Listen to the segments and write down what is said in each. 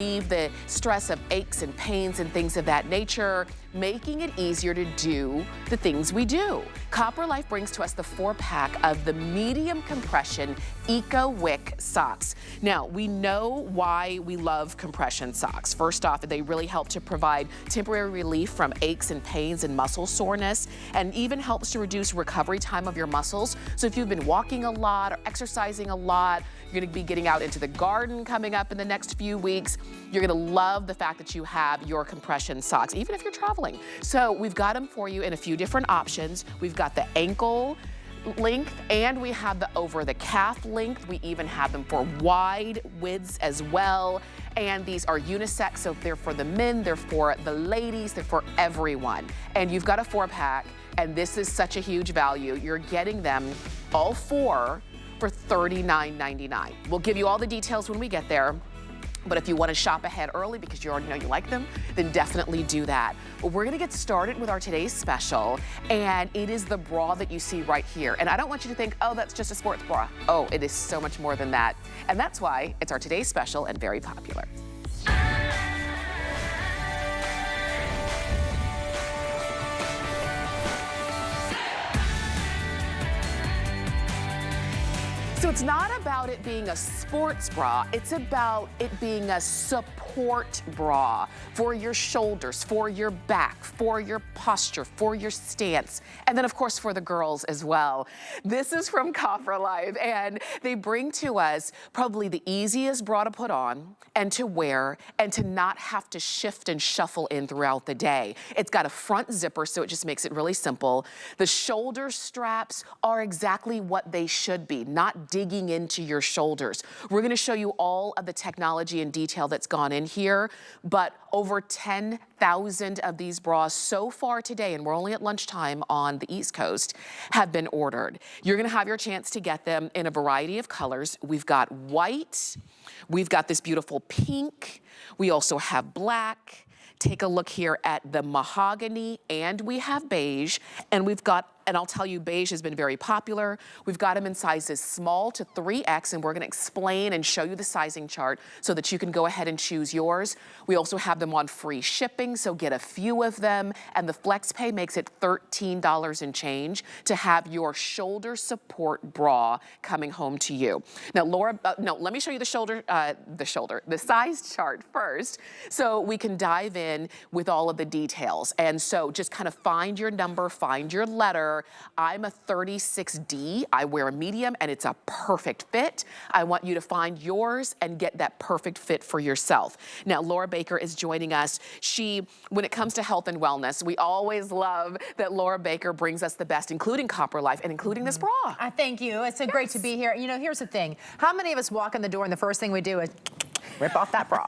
relieve the stress of aches and pains and things of that nature, making it easier to do the things we do. Copper Life brings to us the 4-pack of the medium compression Eco Wick socks. Now, we know why we love compression socks. First off, they really help to provide temporary relief from aches and pains and muscle soreness, and even helps to reduce recovery time of your muscles. So if you've been walking a lot or exercising a lot, you're gonna be getting out into the garden coming up in the next few weeks, you're gonna love the fact that you have your compression socks, even if you're traveling. So we've got them for you in a few different options. We've got the ankle length, and we have the over the calf length. We even have them for wide widths as well. And these are unisex, so they're for the men, they're for the ladies, they're for everyone. And you've got a 4-pack, and this is such a huge value. You're getting them all 4 for $39.99. We'll give you all the details when we get there. But if you want to shop ahead early because you already know you like them, then definitely do that. But we're going to get started with our today's special, and it is the bra that you see right here. And I don't want you to think, oh, that's just a sports bra. Oh, it is so much more than that. And that's why it's our today's special and very popular. So it's not about it being a sports bra, it's about it being a support bra for your shoulders, for your back, for your posture, for your stance, and then of course for the girls as well. This is from Copper Life, and they bring to us probably the easiest bra to put on and to wear and to not have to shift and shuffle in throughout the day. It's got a front zipper, so it just makes it really simple. The shoulder straps are exactly what they should be, not digging into your shoulders. We're gonna show you all of the technology and detail that's gone in here, but over 10,000 of these bras so far today, and we're only at lunchtime on the East Coast, have been ordered. You're gonna have your chance to get them in a variety of colors. We've got white, we've got this beautiful pink, we also have black. Take a look here at the mahogany, and we have beige, and we've got, and I'll tell you, beige has been very popular. We've got them in sizes small to 3X, and we're gonna explain and show you the sizing chart so that you can go ahead and choose yours. We also have them on free shipping, so get a few of them, and the flex pay makes it $13 and change to have your shoulder support bra coming home to you. Now, Laura, no, let me show you the size chart first, so we can dive in with all of the details. And so just kind of find your number, find your letter. I'm a 36D. I wear a medium, and it's a perfect fit. I want you to find yours and get that perfect fit for yourself. Now, Laura Baker is joining us. When it comes to health and wellness, we always love that Laura Baker brings us the best, including Copper Life and including this bra. Thank you. It's so great to be here. You know, here's the thing. How many of us walk in the door and the first thing we do is rip off that bra?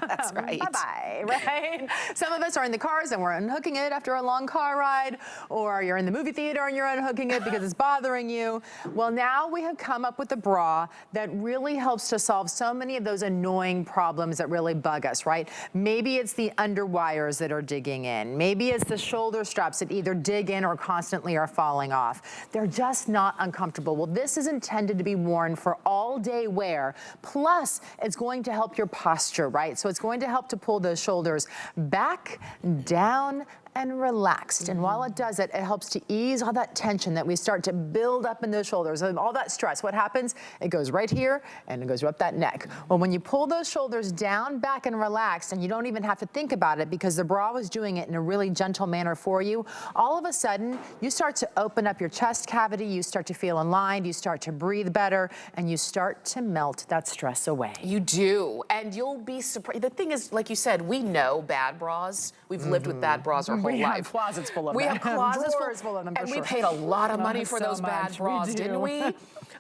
That's right. Bye-bye, right? Some of us are in the cars and we're unhooking it after a long car ride, or you're in the movie theater and you're unhooking it because it's bothering you. Well, now we have come up with a bra that really helps to solve so many of those annoying problems that really bug us, right? Maybe it's the underwires that are digging in. Maybe it's the shoulder straps that either dig in or constantly are falling off. They're just not uncomfortable. Well, this is intended to be worn for all day wear. Plus, it's going to help your posture, right? So it's going to help to pull those shoulders back, down, and relaxed. And while it does it, it helps to ease all that tension that we start to build up in those shoulders and all that stress. What happens? It goes right here and it goes up that neck. Well, when you pull those shoulders down, back, and relaxed, and you don't even have to think about it because the bra was doing it in a really gentle manner for you, all of a sudden, you start to open up your chest cavity, you start to feel aligned, you start to breathe better, and you start to melt that stress away. You do, and you'll be surprised. The thing is, like you said, we know bad bras. We've lived with bad bras our whole life. We have closets full of them. We have closets full of them, and we paid a lot of money for those bad bras, didn't we?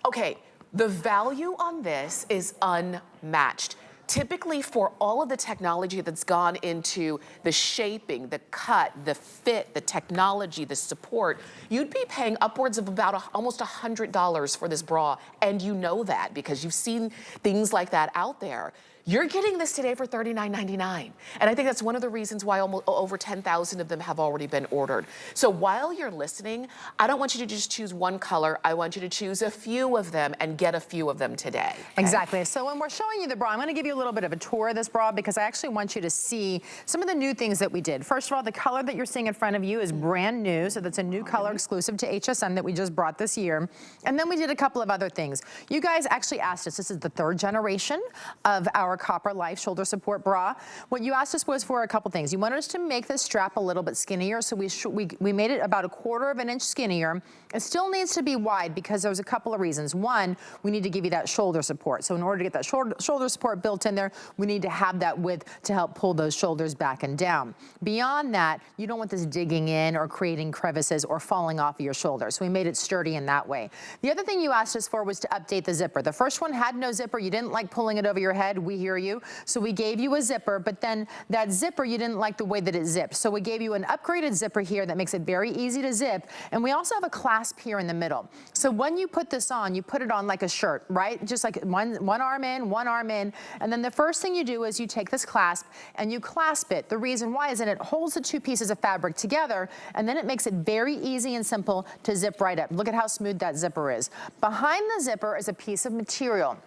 Okay, the value on this is unmatched. Typically, for all of the technology that's gone into the shaping, the cut, the fit, the technology, the support, you'd be paying upwards of about almost $100 for this bra, and you know that because you've seen things like that out there. You're getting this today for $39.99. And I think that's one of the reasons why almost over 10,000 of them have already been ordered. So while you're listening, I don't want you to just choose one color. I want you to choose a few of them and get a few of them today. Okay? Exactly. So when we're showing you the bra, I'm going to give you a little bit of a tour of this bra because I actually want you to see some of the new things that we did. First of all, the color that you're seeing in front of you is brand new. So that's a new color exclusive to HSN that we just brought this year. And then we did a couple of other things. You guys actually asked us, this is the 3rd generation of our Copper Life shoulder support bra. What you asked us was for a couple things. You wanted us to make this strap a little bit skinnier, so we made it about 1/4 of an inch skinnier. It still needs to be wide because there's a couple of reasons. One, we need to give you that shoulder support. So in order to get that shoulder support built in there, we need to have that width to help pull those shoulders back and down. Beyond that, you don't want this digging in or creating crevices or falling off of your shoulder. So we made it sturdy in that way. The other thing you asked us for was to update the zipper. The first one had no zipper. You didn't like pulling it over your head. We hear you. So we gave you a zipper, but then that zipper, you didn't like the way that it zipped. So we gave you an upgraded zipper here that makes it very easy to zip. And we also have a clasp here in the middle. So when you put this on, you put it on like a shirt, right? Just like one arm in, one arm in. And then the first thing you do is you take this clasp and you clasp it. The reason why is that it holds the 2 pieces of fabric together, and then it makes it very easy and simple to zip right up. Look at how smooth that zipper is. Behind the zipper is a piece of material.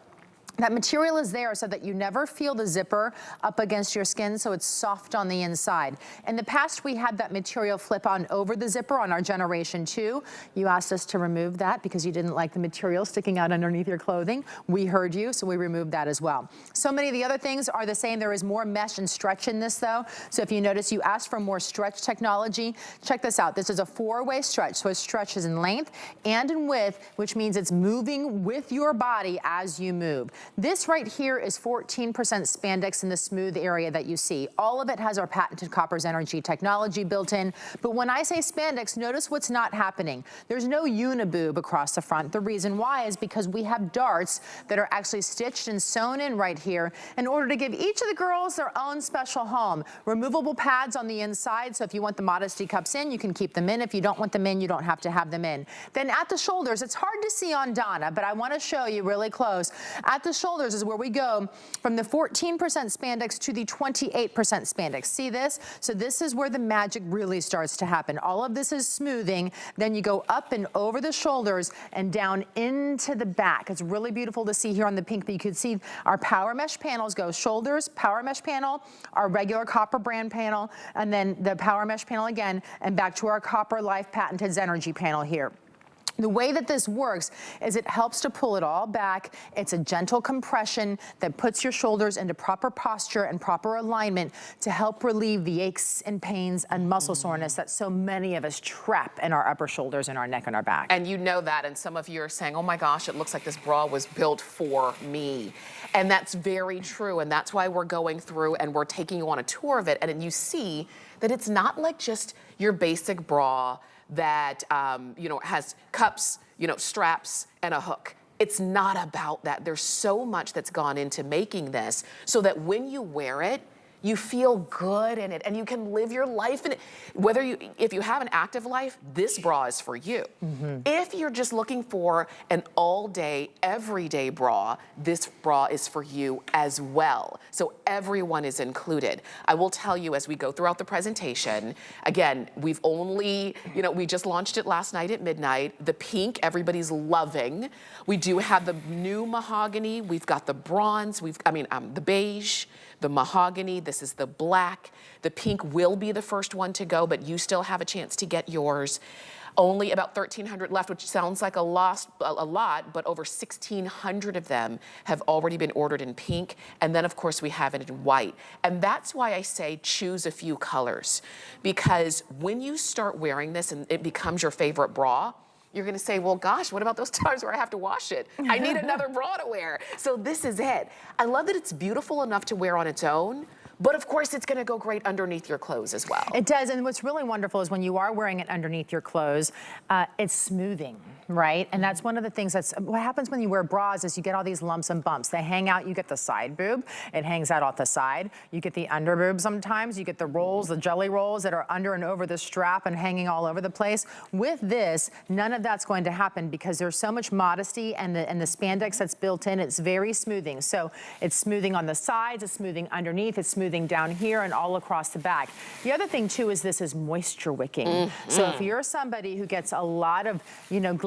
That material is there so that you never feel the zipper up against your skin, so it's soft on the inside. In the past, we had that material flip on over the zipper on our Generation 2. You asked us to remove that because you didn't like the material sticking out underneath your clothing. We heard you, so we removed that as well. So many of the other things are the same. There is more mesh and stretch in this, though. So if you notice, you asked for more stretch technology. Check this out. This is a 4-way stretch, so it stretches in length and in width, which means it's moving with your body as you move. This right here is 14% spandex in the smooth area that you see. All of it has our patented Copper's Energy technology built in. But when I say spandex, notice what's not happening. There's no uniboob across the front. The reason why is because we have darts that are actually stitched and sewn in right here in order to give each of the girls their own special home. Removable pads on the inside, so if you want the modesty cups in, you can keep them in. If you don't want them in, you don't have to have them in. Then at the shoulders, it's hard to see on Donna, but I want to show you really close. At the shoulders is where we go from the 14% spandex to the 28% spandex. See this? So this is where the magic really starts to happen. All of this is smoothing. Then you go up and over the shoulders and down into the back. It's really beautiful to see here on the pink, but you can see our power mesh panels go shoulders, power mesh panel, our regular Copper brand panel, and then the power mesh panel again, and back to our Copper Life patented Energy panel here. The way that this works is it helps to pull it all back. It's a gentle compression that puts your shoulders into proper posture and proper alignment to help relieve the aches and pains and muscle soreness that so many of us trap in our upper shoulders and our neck and our back. And you know that, and some of you are saying, oh my gosh, it looks like this bra was built for me. And that's very true, and that's why we're going through and we're taking you on a tour of it, and you see that it's not like just your basic bra that has cups, straps and a hook. It's not about that. There's so much that's gone into making this so that when you wear it, you feel good in it and you can live your life in it. If you have an active life, this bra is for you. If you're just looking for an all-day, everyday bra, this bra is for you as well. So everyone is included. I will tell you as we go throughout the presentation, again, we've only, we just launched it last night at midnight. The pink, everybody's loving. We do have the new mahogany. We've got the bronze, the beige, the mahogany, this is the black. The pink will be the first one to go, but you still have a chance to get yours. Only about 1,300 left, which sounds like a lot, but over 1,600 of them have already been ordered in pink. And then, of course, we have it in white. And that's why I say choose a few colors. Because when you start wearing this and it becomes your favorite bra, you're gonna say, well, gosh, what about those times where I have to wash it? I need another bra to wear. So this is it. I love that it's beautiful enough to wear on its own, but of course it's gonna go great underneath your clothes as well. It does, and what's really wonderful is when you are wearing it underneath your clothes, it's smoothing, right? And that's one of the things what happens when you wear bras is you get all these lumps and bumps. They hang out, you get the side boob, it hangs out off the side. You get the under boob sometimes, you get the rolls, the jelly rolls that are under and over the strap and hanging all over the place. With this, none of that's going to happen because there's so much modesty and the spandex that's built in, it's very smoothing. So it's smoothing on the sides, it's smoothing underneath, it's smoothing down here and all across the back. The other thing too is this is moisture wicking. So if you're somebody who gets a lot of,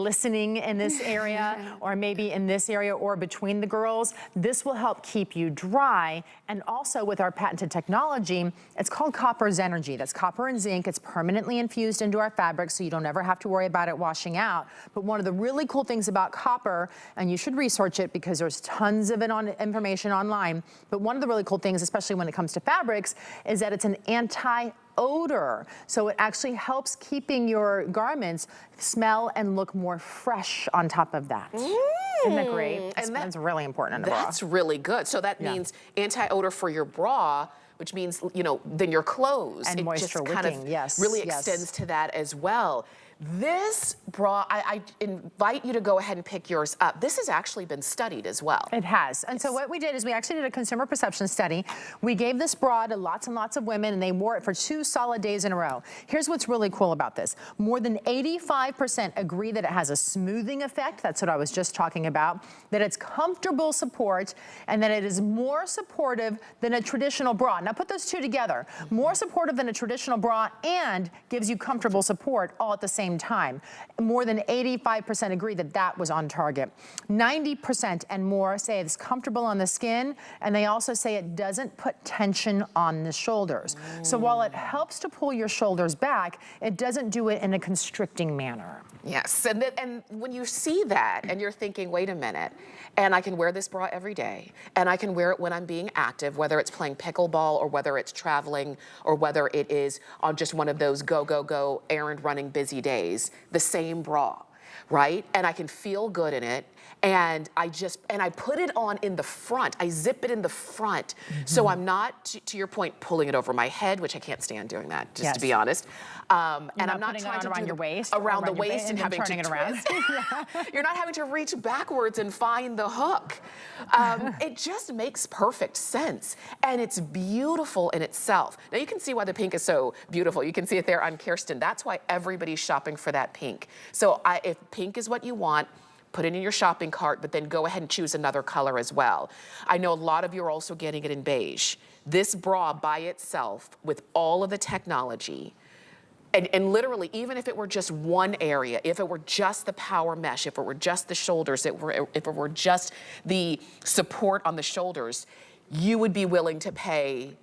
glistening in this area or maybe in this area or between the girls, this will help keep you dry. And also with our patented technology, it's called Copper's Energy. That's copper and zinc. It's permanently infused into our fabric so you don't ever have to worry about it washing out. But one of the really cool things about copper, and you should research it because there's tons of information online, but one of the really cool things, especially when it comes to fabrics, is that it's an anti-odor. So it actually helps keeping your garments smell and look more fresh on top of that. Isn't that great? That's really important in a bra. That's really good. So that means anti-odor for your bra, which means, then your clothes. And moisture wicking, really extends to that as well. This bra, I invite you to go ahead and pick yours up. This has actually been studied as well. It has. And so what we did is we actually did a consumer perception study. We gave this bra to lots and lots of women and they wore it for 2 solid days in a row. Here's what's really cool about this. More than 85% agree that it has a smoothing effect. That's what I was just talking about. That it's comfortable support and that it is more supportive than a traditional bra. Now put those two together. More supportive than a traditional bra and gives you comfortable support all at the same time. More than 85% agree that that was on target. 90% and more say it's comfortable on the skin, and they also say it doesn't put tension on the shoulders. So while it helps to pull your shoulders back, it doesn't do it in a constricting manner. Yes, and when you see that and you're thinking, wait a minute, and I can wear this bra every day, and I can wear it when I'm being active, whether it's playing pickleball or whether it's traveling or whether it is on just one of those go, errand running busy days, the same bra, right? And I can feel good in it. And I put it on in the front. I zip it in the front. So I'm not, to your point, pulling it over my head, which I can't stand doing that, just to be honest. And I'm not trying to around your waist, around the waist and having to turning it around. You're not having to reach backwards and find the hook. It just makes perfect sense. And it's beautiful in itself. Now you can see why the pink is so beautiful. You can see it there on Kirsten. That's why everybody's shopping for that pink. So if pink is what you want, put it in your shopping cart, but then go ahead and choose another color as well. I know a lot of you are also getting it in beige. This bra by itself, with all of the technology, and literally, even if it were just one area, if it were just the power mesh, if it were just the shoulders, if it were just the support on the shoulders, you would be willing to pay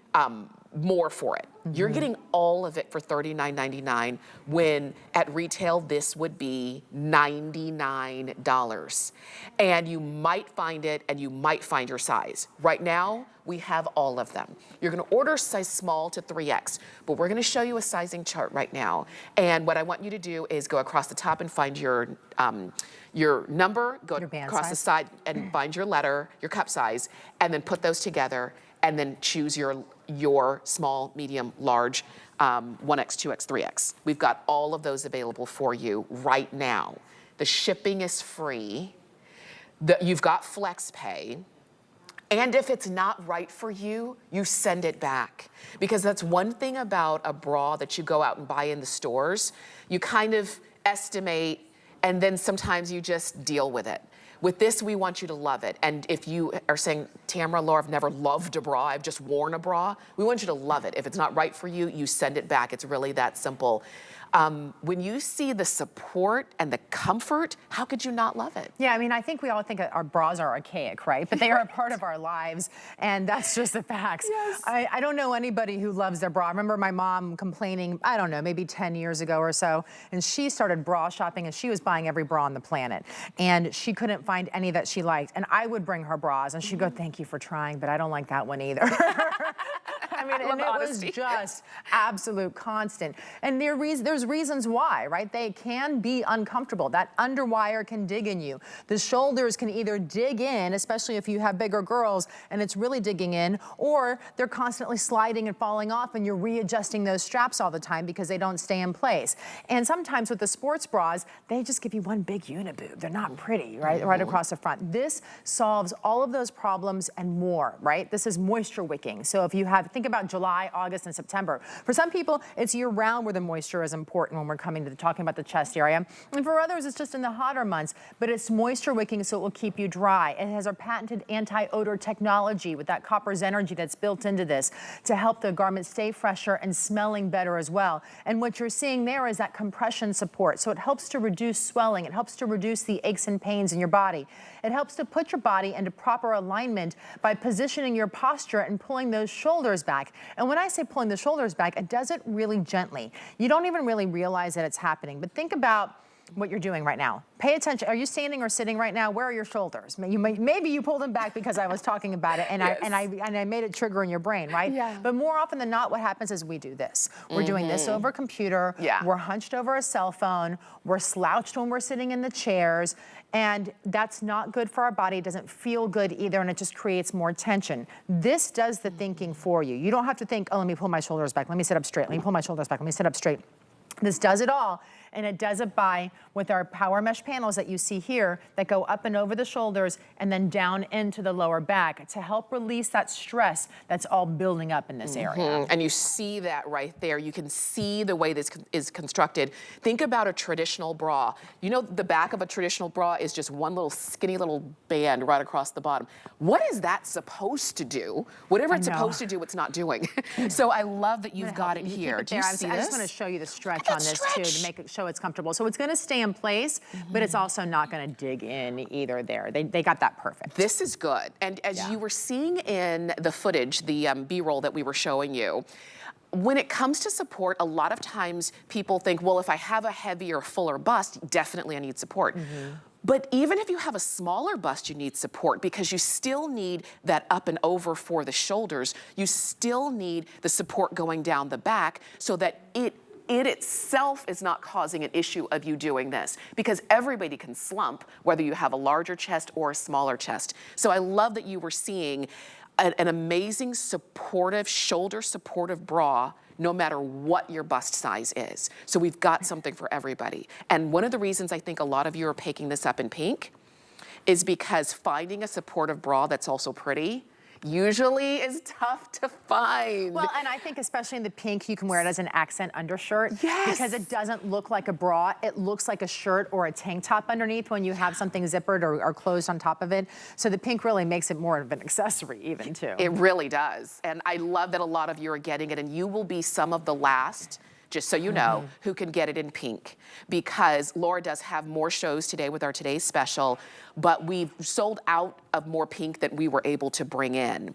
more for it. You're getting all of it for $39.99 when at retail this would be $99. And you might find it and you might find your size. Right now, we have all of them. You're gonna order size small to 3X, but we're gonna show you a sizing chart right now. And what I want you to do is go across the top and find your number, go across the side and find your letter, your cup size, and then put those together and then choose your small, medium, large, 1X, 2X, 3X. We've got all of those available for you right now. The shipping is free. You've got flex pay. And if it's not right for you, you send it back. Because that's one thing about a bra that you go out and buy in the stores. You kind of estimate, and then sometimes you just deal with it. With this, we want you to love it. And if you are saying, Tamara, Laura, I've never loved a bra, I've just worn a bra, we want you to love it. If it's not right for you, you send it back. It's really that simple. When you see the support and the comfort, how could you not love it? Yeah, I mean, I think we all think our bras are archaic, right? But they are a part of our lives, and that's just the facts. Yes. I don't know anybody who loves their bra. I remember my mom complaining, I don't know, maybe 10 years ago or so, and she started bra shopping, and she was buying every bra on the planet. And she couldn't find any that she liked. And I would bring her bras, and she'd go, thank you for trying, but I don't like that one either. I mean, and it honesty. was just absolute constant. And there's reasons why, right? They can be uncomfortable. That underwire can dig in you. The shoulders can either dig in, especially if you have bigger girls and it's really digging in, or they're constantly sliding and falling off and you're readjusting those straps all the time because they don't stay in place. And sometimes with the sports bras, they just give you one big uniboob. They're not pretty, right? Right across the front. This solves all of those problems and more, right? This is moisture wicking. So if you think about July, August, and September. For some people, it's year round where the moisture is important when we're coming to talking about the chest area. And for others, it's just in the hotter months, but it's moisture wicking so it will keep you dry. It has our patented anti-odor technology with that copper's energy that's built into this to help the garment stay fresher and smelling better as well. And what you're seeing there is that compression support. So it helps to reduce swelling. It helps to reduce the aches and pains in your body. It helps to put your body into proper alignment by positioning your posture and pulling those shoulders back. And when I say pulling the shoulders back, it does it really gently. You don't even really realize that it's happening. But think about what you're doing right now. Pay attention. Are you standing or sitting right now? Where are your shoulders? Maybe you pulled them back because I was talking about it and, yes. I made it trigger in your brain, right? Yeah. But more often than not, what happens is we do this. We're doing this over a computer. Yeah. We're hunched over a cell phone. We're slouched when we're sitting in the chairs. And that's not good for our body. It doesn't feel good either, and it just creates more tension. This does the thinking for you. You don't have to think, oh, let me pull my shoulders back. Let me sit up straight. Let me pull my shoulders back. Let me sit up straight. This does it all, and it does it with our power mesh panels that you see here that go up and over the shoulders and then down into the lower back to help release that stress that's all building up in this area. And you see that right there. You can see the way this is constructed. Think about a traditional bra. You know, the back of a traditional bra is just one little skinny little band right across the bottom. What is that supposed to do? Whatever it's supposed to do, it's not doing. So I love that you've got it here. Do you see this? I just want to show you the stretch on this too to make it show it's comfortable. So it's going to stay in place, but it's also not going to dig in either there. They got that perfect. This is good. And as you were seeing in the footage, the B-roll that we were showing you, when it comes to support, a lot of times people think, well, if I have a heavier, fuller bust, definitely I need support. But even if you have a smaller bust, you need support because you still need that up and over for the shoulders. You still need the support going down the back so that it itself is not causing an issue of you doing this, because everybody can slump, whether you have a larger chest or a smaller chest. So I love that you were seeing an amazing supportive, shoulder supportive bra, no matter what your bust size is. So we've got something for everybody. And one of the reasons I think a lot of you are picking this up in pink is because finding a supportive bra that's also pretty usually is tough to find. Well, and I think especially in the pink, you can wear it as an accent undershirt. Yes. Because it doesn't look like a bra. It looks like a shirt or a tank top underneath when you have something zippered or closed on top of it. So the pink really makes it more of an accessory even too. It really does. And I love that a lot of you are getting it, and you will be some of the last, just so you know, who can get it in pink, because Laura does have more shows today with our Today's Special, but we've sold out of more pink than we were able to bring in.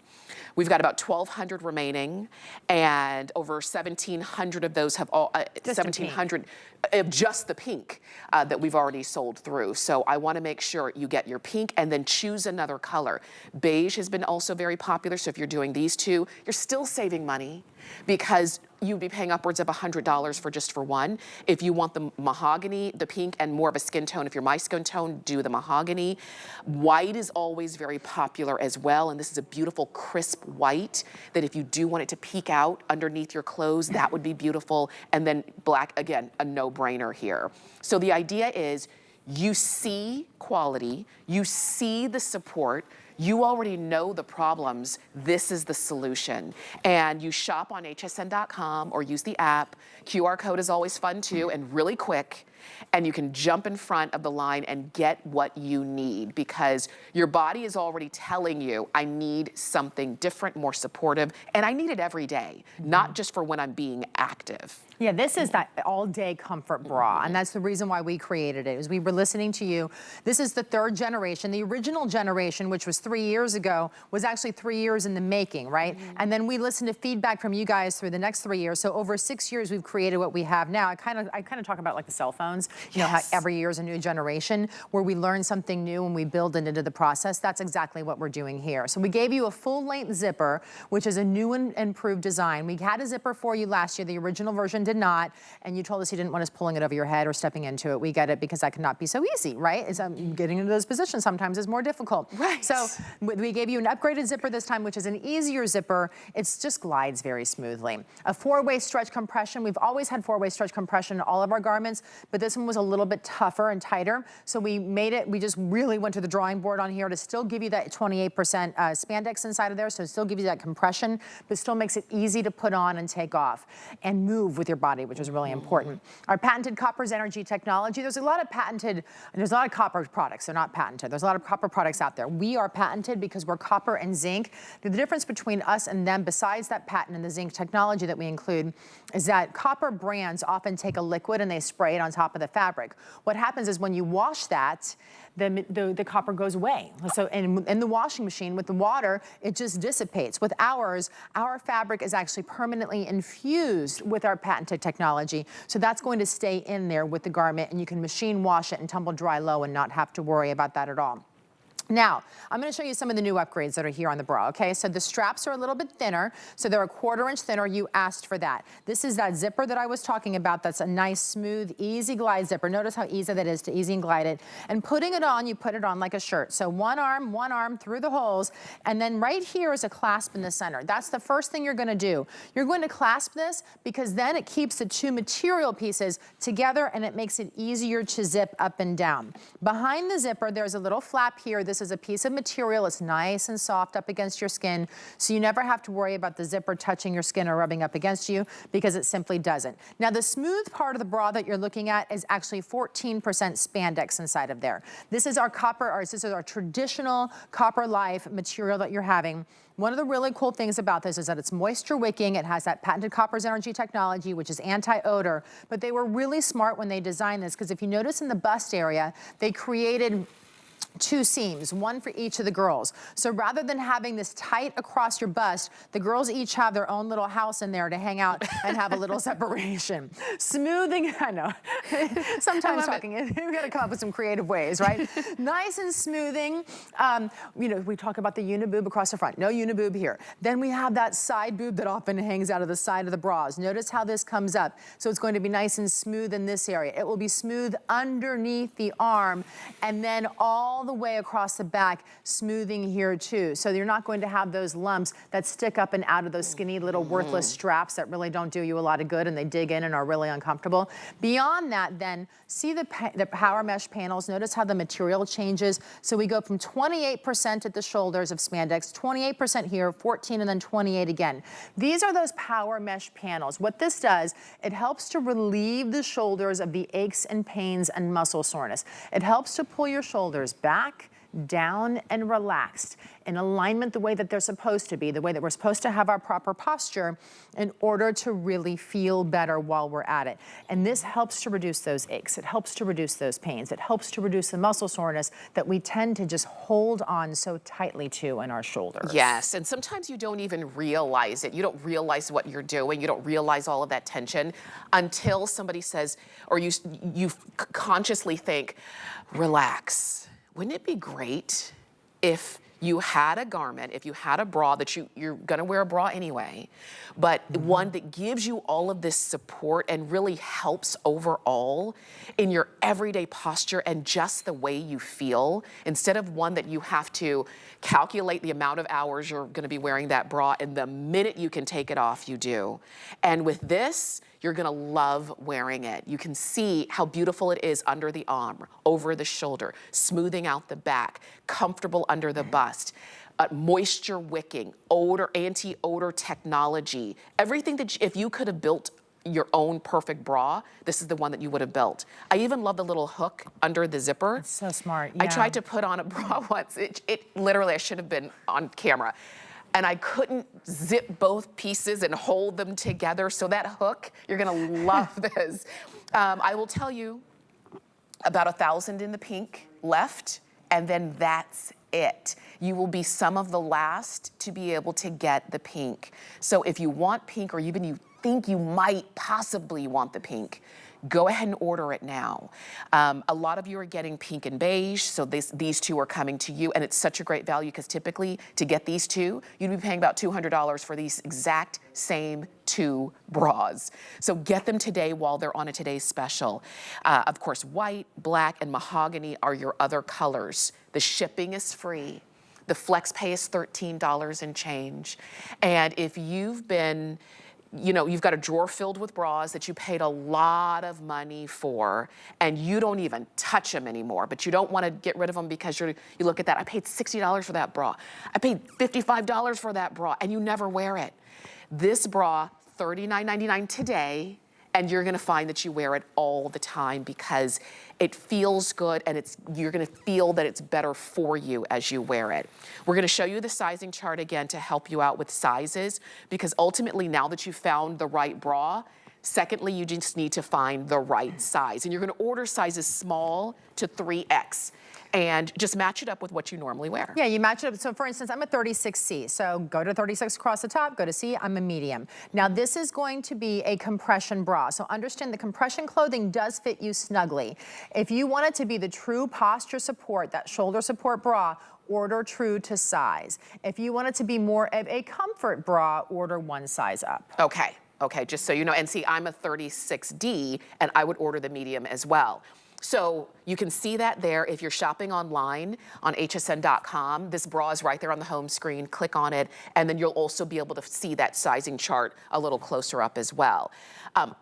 We've got about 1,200 remaining, and over 1,700 of those have all, 1,700 of just the pink that we've already sold through. So I want to make sure you get your pink and then choose another color. Beige has been also very popular, so if you're doing these two, you're still saving money because you'd be paying upwards of $100 for one. If you want the mahogany, the pink, and more of a skin tone, if you're my skin tone, do the mahogany. White is always very popular as well, and this is a beautiful crisp white that if you do want it to peek out underneath your clothes, that would be beautiful. And then black, again, a no-brainer here. So the idea is you see quality, you see the support, you already know the problems, this is the solution. And you shop on hsn.com or use the app. QR code is always fun too and really quick. And you can jump in front of the line and get what you need because your body is already telling you, I need something different, more supportive, and I need it every day, not just for when I'm being active. Yeah, this is that all-day comfort bra, and that's the reason why we created it, is we were listening to you. This is the third generation. The original generation, which was 3 years ago, was actually 3 years in the making, right? And then we listened to feedback from you guys through the next 3 years. So over 6 years, we've created what we have now. I kind of talk about like the cell phone. hormones. You know how every year is a new generation where we learn something new and we build it into the process. That's exactly what we're doing here. So we gave you a full-length zipper, which is a new and improved design. We had a zipper for you last year. The original version did not, and you told us you didn't want us pulling it over your head or stepping into it. We get it because that cannot be so easy, right? It's, getting into those positions sometimes is more difficult. Right. So we gave you an upgraded zipper this time, which is an easier zipper. It just glides very smoothly. A 4-way stretch compression. We've always had 4-way stretch compression in all of our garments, but this one was a little bit tougher and tighter. So we made it, we just really went to the drawing board on here to still give you that 28% spandex inside of there, so still give you that compression, but still makes it easy to put on and take off and move with your body, which is really important. Our patented Copper's Energy technology. There's a lot of copper products. They're not patented. There's a lot of copper products out there. We are patented because we're copper and zinc. The difference between us and them, besides that patent and the zinc technology that we include, is that copper brands often take a liquid and they spray it on top of the fabric. What happens is when you wash that, the copper goes away. So in the washing machine with the water, it just dissipates. With ours, our fabric is actually permanently infused with our patented technology. So that's going to stay in there with the garment, and you can machine wash it and tumble dry low and not have to worry about that at all. Now, I'm going to show you some of the new upgrades that are here on the bra, okay? So the straps are a little bit thinner, so they're a 1/4 inch thinner. You asked for that. This is that zipper that I was talking about. That's a nice, smooth, easy glide zipper. Notice how easy that is to easy and glide it. And putting it on, you put it on like a shirt. So one arm through the holes, and then right here is a clasp in the center. That's the first thing you're going to do. You're going to clasp this because then it keeps the two material pieces together and it makes it easier to zip up and down. Behind the zipper, there's a little flap here. This is a piece of material. It's nice and soft up against your skin, so you never have to worry about the zipper touching your skin or rubbing up against you, because it simply doesn't. Now, the smooth part of the bra that you're looking at is actually 14% spandex inside of there. This is our this is our traditional Copper Life material that you're having. One of the really cool things about this is that it's moisture wicking. It has that patented Copper's Energy technology, which is anti-odor. But they were really smart when they designed this, because if you notice in the bust area, they created 2 seams, one for each of the girls. So rather than having this tight across your bust, the girls each have their own little house in there to hang out and have a little separation. Smoothing, I know. Sometimes we gotta come up with some creative ways, right? Nice and smoothing. You know, we talk about the uniboob across the front. No uniboob here. Then we have that side boob that often hangs out of the side of the bras. Notice how this comes up. So it's going to be nice and smooth in this area. It will be smooth underneath the arm, and then all the way across the back, smoothing here too. So you're not going to have those lumps that stick up and out of those skinny little worthless straps that really don't do you a lot of good, and they dig in and are really uncomfortable. Beyond that, then, see the power mesh panels. Notice how the material changes. So we go from 28% at the shoulders of spandex, 28% here, 14, and then 28 again. These are those power mesh panels. What this does, it helps to relieve the shoulders of the aches and pains and muscle soreness. It helps to pull your shoulders back, down, and relaxed in alignment the way that they're supposed to be, the way that we're supposed to have our proper posture in order to really feel better while we're at it. And this helps to reduce those aches. It helps to reduce those pains. It helps to reduce the muscle soreness that we tend to just hold on so tightly to in our shoulders. Yes, and sometimes you don't even realize it. You don't realize what you're doing. You don't realize all of that tension until somebody says, or you consciously think, relax. Wouldn't it be great if you had a garment, if you had a bra that you're gonna wear a bra anyway, but one that gives you all of this support and really helps overall in your everyday posture and just the way you feel, instead of one that you have to calculate the amount of hours you're gonna be wearing that bra, and the minute you can take it off, you do. And with this, you're gonna love wearing it. You can see how beautiful it is under the arm, over the shoulder, smoothing out the back, comfortable under the bust, moisture wicking, odor, anti-odor technology. Everything that, if you could have built your own perfect bra, this is the one that you would have built. I even love the little hook under the zipper. It's so smart, yeah. I tried to put on a bra once. It literally, I should have been on camera. And I couldn't zip both pieces and hold them together. So that hook, you're gonna love this. I will tell you, about 1,000 in the pink left, and then that's it. You will be some of the last to be able to get the pink. So if you want pink, or even you think you might possibly want the pink, go ahead and order it now. A lot of you are getting pink and beige, so these two are coming to you, and it's such a great value because typically to get these two, you'd be paying about $200 for these exact same two bras. So get them today while they're on a today's special. Of course, white, black, and mahogany are your other colors. The shipping is free. The flex pay is $13 and change. And if you've been, you know, you've got a drawer filled with bras that you paid a lot of money for and you don't even touch them anymore, but you don't want to get rid of them because you look at that, I paid $60 for that bra. I paid $55 for that bra and you never wear it. This bra, $39.99 today, and you're gonna find that you wear it all the time because it feels good and you're gonna feel that it's better for you as you wear it. We're gonna show you the sizing chart again to help you out with sizes because ultimately now that you've found the right bra, secondly, you just need to find the right size. And you're gonna order sizes small to 3X. And just match it up with what you normally wear. Yeah, you match it up. So for instance, I'm a 36C. So go to 36 across the top, go to C, I'm a medium. Now this is going to be a compression bra. So understand the compression clothing does fit you snugly. If you want it to be the true posture support, that shoulder support bra, order true to size. If you want it to be more of a comfort bra, order one size up. Okay, just so you know. And see, I'm a 36D and I would order the medium as well. So you can see that there if you're shopping online on hsn.com. This bra is right there on the home screen. Click on it, and then you'll also be able to see that sizing chart a little closer up as well.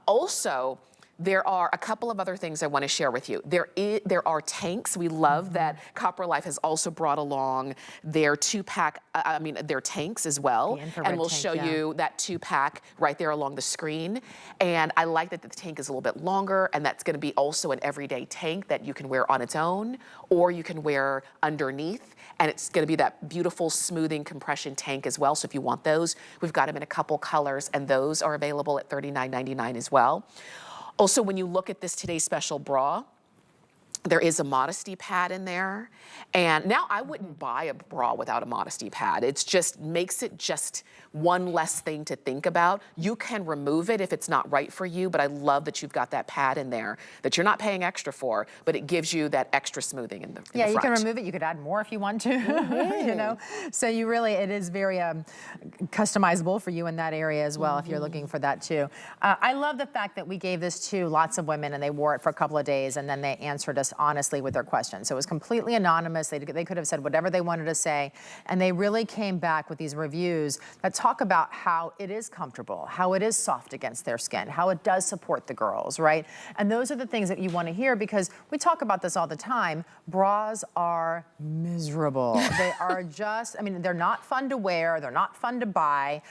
Also, there are a couple of other things I want to share with you. There are tanks. We love that Copper Life has also brought along their their tanks as well. And we'll show you that 2-pack right there along the screen. And I like that the tank is a little bit longer, and that's going to be also an everyday tank that you can wear on its own, or you can wear underneath. And it's going to be that beautiful smoothing compression tank as well. So if you want those, we've got them in a couple colors, and those are available at $39.99 as well. Also, when you look at this today's special bra, there is a modesty pad in there. And now I wouldn't buy a bra without a modesty pad. It just makes it just one less thing to think about. You can remove it if it's not right for you, but I love that you've got that pad in there that you're not paying extra for, but it gives you that extra smoothing in the front. Yeah, you can remove it. You could add more if you want to, you know? So you really, it is very customizable for you in that area as well if you're looking for that too. I love the fact that we gave this to lots of women and they wore it for a couple of days and then they answered us honestly with their questions. So it was completely anonymous. They could have said whatever they wanted to say, and they really came back with these reviews that talk about how it is comfortable, how it is soft against their skin, how it does support the girls, right? And those are the things that you want to hear because we talk about this all the time. Bras are miserable. They are just, I mean, they're not fun to wear. They're not fun to buy.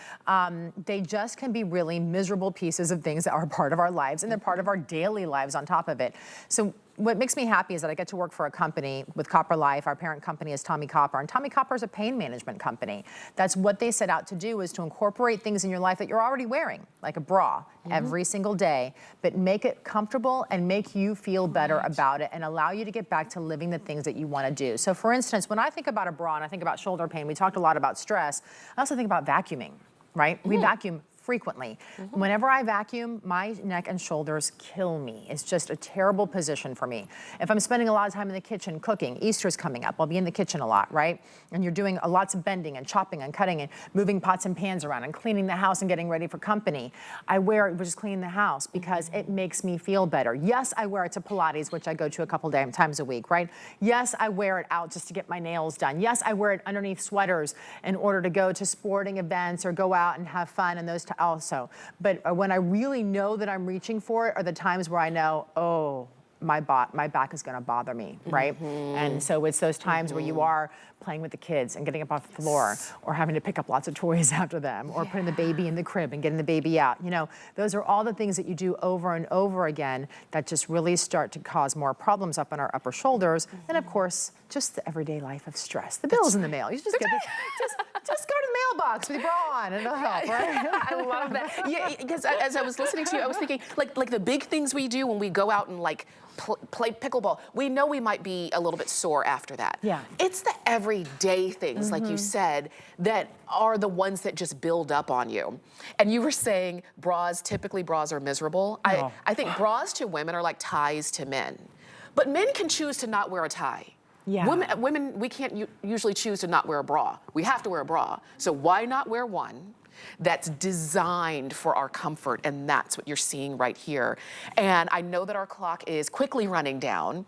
They just can be really miserable pieces of things that are part of our lives, and they're part of our daily lives on top of it. So what makes me happy is that I get to work for a company with Copper Life. Our parent company is Tommy Copper, and Tommy Copper is a pain management company. That's what they set out to do, is to incorporate things in your life that you're already wearing, like a bra, every single day, but make it comfortable and make you feel better about it and allow you to get back to living the things that you want to do. So for instance, when I think about a bra and I think about shoulder pain, we talked a lot about stress. I also think about vacuuming, right? We vacuum frequently. Whenever I vacuum, my neck and shoulders kill me. It's just a terrible position for me. If I'm spending a lot of time in the kitchen cooking, Easter's coming up, I'll be in the kitchen a lot, right? And you're doing lots of bending and chopping and cutting and moving pots and pans around and cleaning the house and getting ready for company. I wear it, just cleaning the house because it makes me feel better. Yes, I wear it to Pilates, which I go to a couple times a week, right? Yes, I wear it out just to get my nails done. Yes, I wear it underneath sweaters in order to go to sporting events or go out and have fun and those also. But when I really know that I'm reaching for it are the times where I know, oh, my back is going to bother me, right? And so it's those times where you are playing with the kids and getting up off the floor, or having to pick up lots of toys after them, or putting the baby in the crib and getting the baby out. You know, those are all the things that you do over and over again that just really start to cause more problems up in our upper shoulders. And of course, just the everyday life of stress. The bill's in the mail. You just get this, just go to the mailbox with your bra on and it'll help, right? I love that. Yeah, because as I was listening to you, I was thinking like the big things we do when we go out and like played pickleball. We know we might be a little bit sore after that. Yeah. It's the everyday things, like you said, that are the ones that just build up on you. And you were saying typically bras are miserable. Oh. I think bras to women are like ties to men. But men can choose to not wear a tie. Yeah. Women, we can't usually choose to not wear a bra. We have to wear a bra. So why not wear one that's designed for our comfort? And that's what you're seeing right here. And I know that our clock is quickly running down.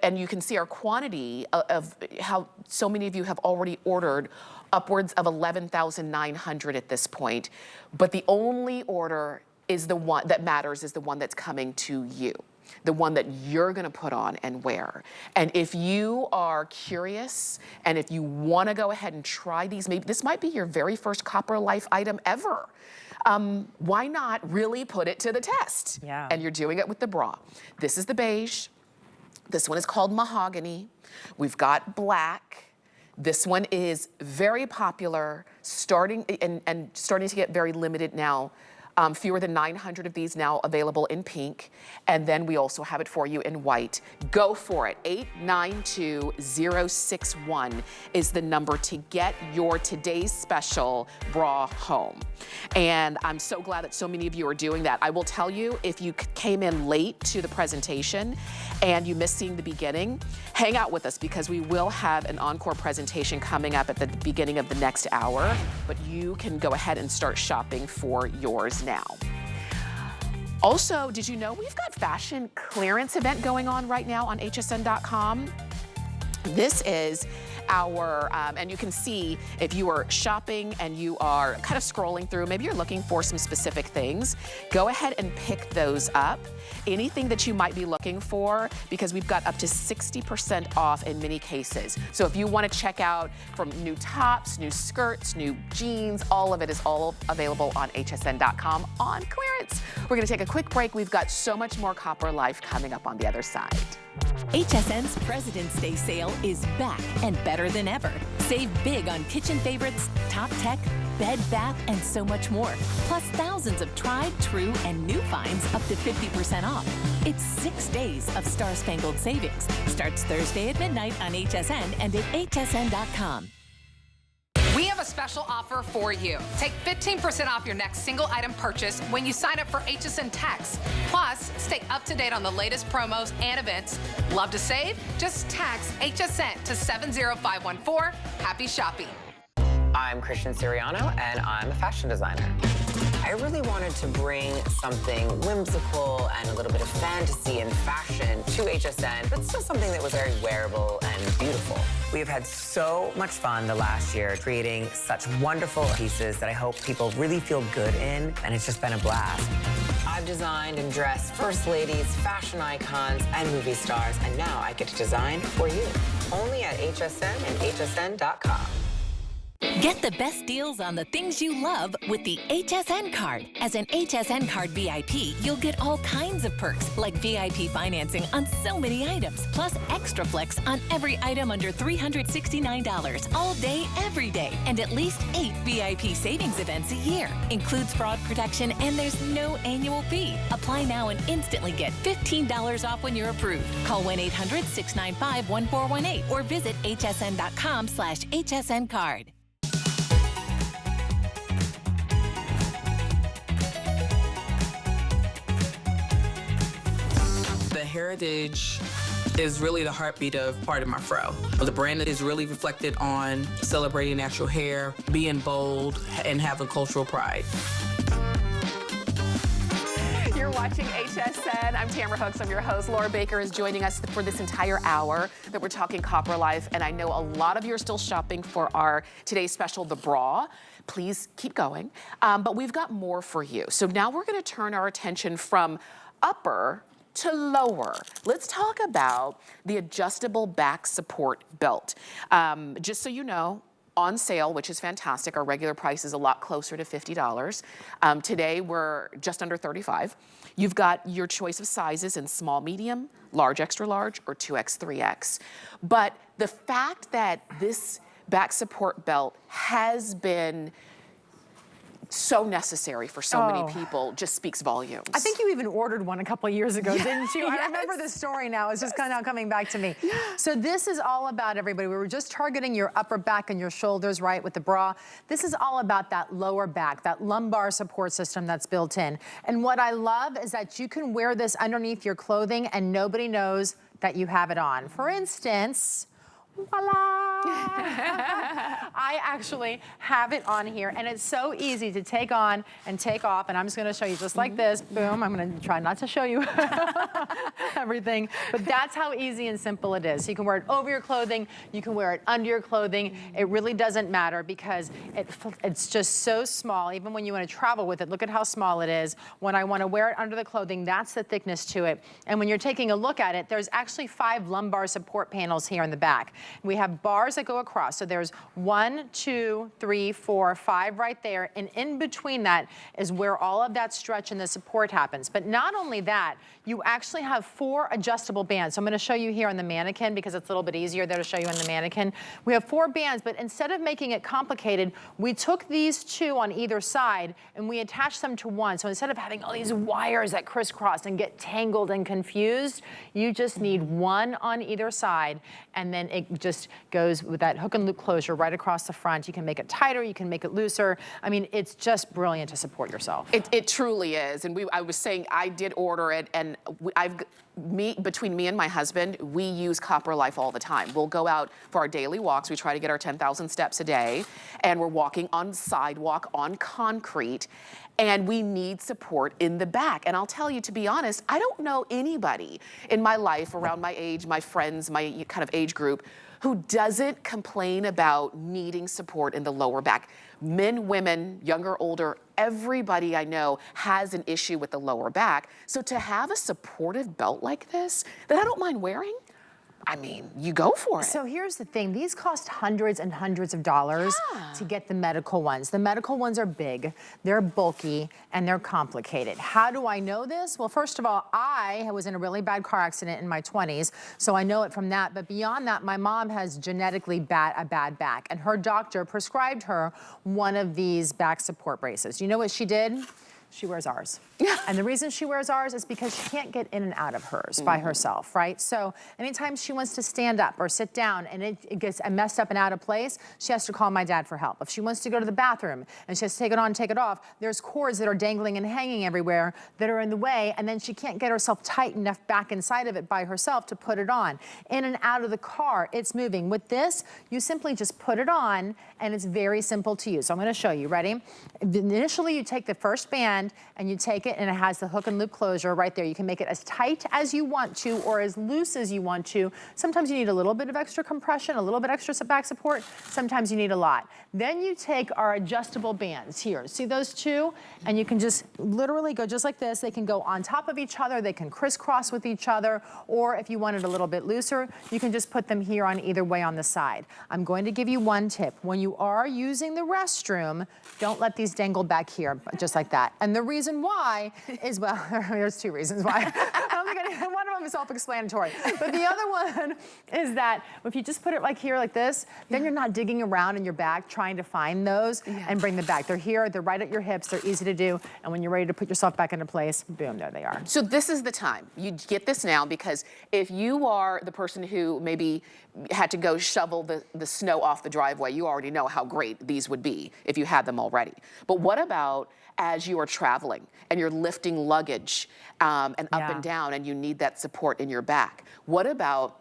And you can see our quantity of how so many of you have already ordered upwards of 11,900 at this point. But the only order is the one that matters, is the one that's coming to you, the one that you're gonna put on and wear. And if you are curious and if you wanna go ahead and try these, maybe this might be your very first Copper Life item ever. Why not really put it to the test? Yeah. And you're doing it with the bra. This is the beige. This one is called mahogany. We've got black. This one is very popular, starting to get very limited now. Fewer than 900 of these now available in pink. And then we also have it for you in white. Go for it. 892061 is the number to get your today's special bra home. And I'm so glad that so many of you are doing that. I will tell you, if you came in late to the presentation and you missed seeing the beginning, hang out with us because we will have an encore presentation coming up at the beginning of the next hour. But you can go ahead and start shopping for yours now. Also, did you know we've got fashion clearance event going on right now on hsn.com? This is our, and you can see if you are shopping and you are kind of scrolling through, maybe you're looking for some specific things, go ahead and pick those up. Anything that you might be looking for, because we've got up to 60% off in many cases. So if you want to check out from new tops, new skirts, new jeans, all of it is all available on hsn.com on clearance. We're going to take a quick break. We've got so much more Copper Life coming up on the other side. HSN's President's Day sale is back and better than ever. Save big on kitchen favorites, top tech, bed, bath, and so much more. Plus thousands of tried, true, and new finds up to 50% off. It's 6 days of star-spangled savings. Starts Thursday at midnight on HSN and at hsn.com. We have a special offer for you. Take 15% off your next single item purchase when you sign up for HSN Text. Plus, stay up to date on the latest promos and events. Love to save? Just text HSN to 70514. Happy shopping. I'm Christian Siriano, and I'm a fashion designer. I really wanted to bring something whimsical and a little bit of fantasy and fashion to HSN, but still something that was very wearable and beautiful. We have had so much fun the last year creating such wonderful pieces that I hope people really feel good in, and it's just been a blast. I've designed and dressed first ladies, fashion icons, and movie stars, and now I get to design for you. Only at HSN and hsn.com. Get the best deals on the things you love with the HSN card. As an HSN card VIP, you'll get all kinds of perks like VIP financing on so many items, plus extra flex on every item under $369 all day, every day, and at least 8 VIP savings events a year. Includes fraud protection and there's no annual fee. Apply now and instantly get $15 off when you're approved. Call 1-800-695-1418 or visit hsn.com/HSN card. The heritage is really the heartbeat of Part of My Fro. The brand is really reflected on celebrating natural hair, being bold, and having cultural pride. You're watching HSN. I'm Tamara Hooks. I'm your host. Laura Baker is joining us for this entire hour that we're talking Copper Life. And I know a lot of you are still shopping for our today's special, the bra. Please keep going. But we've got more for you. So now we're going to turn our attention from upper to lower. Let's talk about the adjustable back support belt. Just so you know, on sale, which is fantastic. Our regular price is a lot closer to $50. Today, we're just under $35. You've got your choice of sizes in small, medium, large, extra large, or 2X, 3X. But the fact that this back support belt has been so necessary for so many people, just speaks volumes. I think you even ordered one a couple of years ago, didn't you? Yes. I remember this story now. It's just kind of coming back to me. Yeah. So this is all about, everybody, we were just targeting your upper back and your shoulders, right, with the bra. This is all about that lower back, that lumbar support system that's built in. And what I love is that you can wear this underneath your clothing and nobody knows that you have it on. For instance, voila! I actually have it on here, and it's so easy to take on and take off, and I'm just gonna show you just like this. Boom, I'm gonna try not to show you everything, but that's how easy and simple it is. So you can wear it over your clothing, you can wear it under your clothing. It really doesn't matter because it's just so small. Even when you wanna travel with it, look at how small it is. When I wanna wear it under the clothing, that's the thickness to it. And when you're taking a look at it, there's actually 5 lumbar support panels here in the back. We have bars that go across. So there's 1, 2, 3, 4, 5 right there. And in between that is where all of that stretch and the support happens. But not only that, you actually have 4 adjustable bands. So I'm gonna show you here on the mannequin because it's a little bit easier there to show you on the mannequin. We have 4 bands, but instead of making it complicated, we took these 2 on either side and we attached them to one. So instead of having all these wires that crisscross and get tangled and confused, you just need 1 on either side, and then it just goes with that hook and loop closure right across the front. You can make it tighter, you can make it looser. I mean, it's just brilliant to support yourself. It truly is. And I was saying I did order it, and between me and my husband, we use Copper Life all the time. We'll go out for our daily walks. We try to get our 10,000 steps a day, and we're walking on sidewalk, on concrete, and we need support in the back. And I'll tell you, to be honest, I don't know anybody in my life around my age, my friends, my kind of age group, who doesn't complain about needing support in the lower back. Men, women, younger, older, everybody I know has an issue with the lower back. So to have a supportive belt like this that I don't mind wearing, I mean, you go for it. So here's the thing. These cost hundreds and hundreds of dollars to get the medical ones. The medical ones are big, they're bulky, and they're complicated. How do I know this? Well, first of all, I was in a really bad car accident in my 20s, so I know it from that. But beyond that, my mom has genetically a bad back, and her doctor prescribed her one of these back support braces. You know what she did? She wears ours. And the reason she wears ours is because she can't get in and out of hers by herself, right? So anytime she wants to stand up or sit down and it gets messed up and out of place, she has to call my dad for help. If she wants to go to the bathroom and she has to take it on and take it off, there's cords that are dangling and hanging everywhere that are in the way, and then she can't get herself tight enough back inside of it by herself to put it on. In and out of the car, it's moving. With this, you simply just put it on, and it's very simple to use. So I'm gonna show you, ready? Initially, you take the first band and you take it, and it has the hook and loop closure right there. You can make it as tight as you want to or as loose as you want to. Sometimes you need a little bit of extra compression, a little bit extra back support. Sometimes you need a lot. Then you take our adjustable bands here. See those 2? And you can just literally go just like this. They can go on top of each other. They can crisscross with each other. Or if you want it a little bit looser, you can just put them here on either way on the side. I'm going to give you one tip. When you are using the restroom, don't let these dangle back here, just like that. And the reason why is, well, there's 2 reasons why. One of them is self-explanatory. But the other one is that if you just put it like here, like this, then you're not digging around in your back trying to find those and bring them back. They're here, they're right at your hips, they're easy to do, and when you're ready to put yourself back into place, boom, there they are. So this is the time. You get this now, because if you are the person who maybe had to go shovel the snow off the driveway, you already know how great these would be if you had them already. But what about as you are traveling and you're lifting luggage and up and down, and you need that support in your back? What about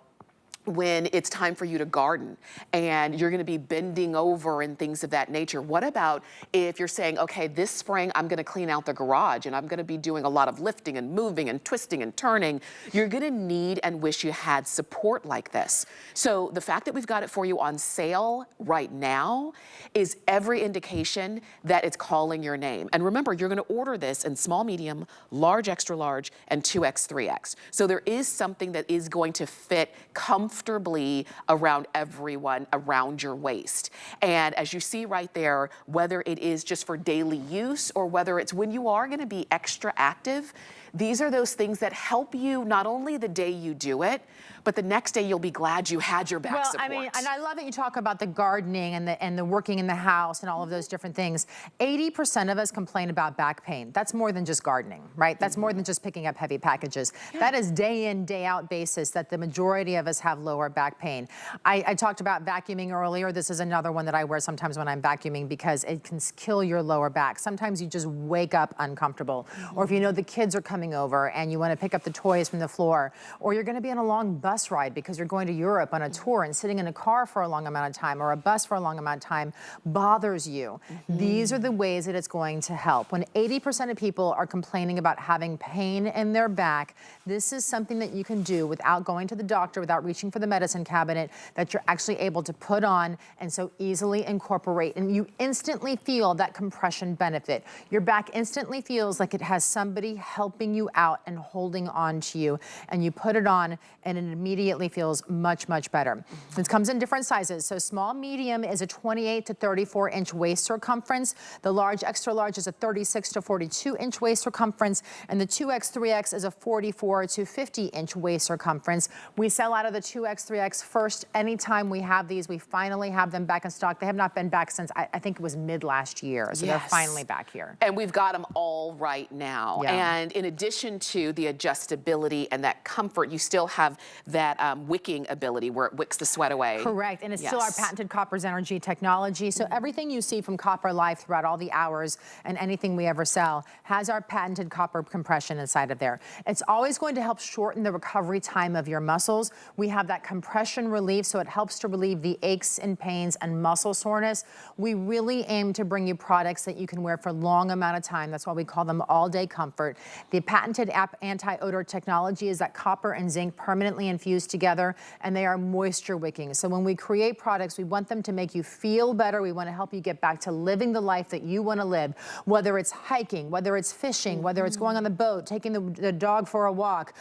when it's time for you to garden and you're going to be bending over and things of that nature? What about if you're saying, okay, this spring I'm going to clean out the garage and I'm going to be doing a lot of lifting and moving and twisting and turning? You're going to need and wish you had support like this. So the fact that we've got it for you on sale right now is every indication that it's calling your name. And remember, you're going to order this in small, medium, large, extra large, and 2X, 3X. So there is something that is going to fit comfortably comfortably around everyone, around your waist. And as you see right there, whether it is just for daily use or whether it's when you are going to be extra active, these are those things that help you not only the day you do it, but the next day you'll be glad you had your back support. I mean, and I love that you talk about the gardening and the working in the house and all of those different things. 80% of us complain about back pain. That's more than just gardening, right? That's more than just picking up heavy packages. Yeah. That is day in, day out basis that the majority of us have lower back pain. I talked about vacuuming earlier. This is another one that I wear sometimes when I'm vacuuming because it can kill your lower back. Sometimes you just wake up uncomfortable. Or if you know the kids are coming over and you want to pick up the toys from the floor, or you're going to be on a long bus ride because you're going to Europe on a tour and sitting in a car for a long amount of time or a bus for a long amount of time bothers you. These are the ways that it's going to help. When 80% of people are complaining about having pain in their back, this is something that you can do without going to the doctor, without reaching for the medicine cabinet, that you're actually able to put on and so easily incorporate. And you instantly feel that compression benefit. Your back instantly feels like it has somebody helping you out and holding on to you. And you put it on and it immediately feels much, much better. It comes in different sizes. So small, medium is a 28 to 34 inch waist circumference. The large, extra large is a 36 to 42 inch waist circumference. And the 2X, 3X is a 44 to 50 inch waist circumference. We sell out of the 2X, 3X first. Anytime we have these, we finally have them back in stock. They have not been back since, I think it was mid last year. So they're finally back here. And we've got them all right now. Yeah. And in addition to the adjustability and that comfort, you still have that wicking ability where it wicks the sweat away. Correct, and it's still our patented Copper's Energy technology. So everything you see from Copper Life throughout all the hours and anything we ever sell has our patented copper compression inside of there. It's always going to help shorten the recovery time of your muscles. We have that compression relief, so it helps to relieve the aches and pains and muscle soreness. We really aim to bring you products that you can wear for a long amount of time. That's why we call them all-day comfort. The patented anti-odor technology is that copper and zinc permanently infused together, and they are moisture wicking. So when we create products, we want them to make you feel better. We want to help you get back to living the life that you want to live, whether it's hiking, whether it's fishing, whether it's going on the boat, taking the dog for a walk.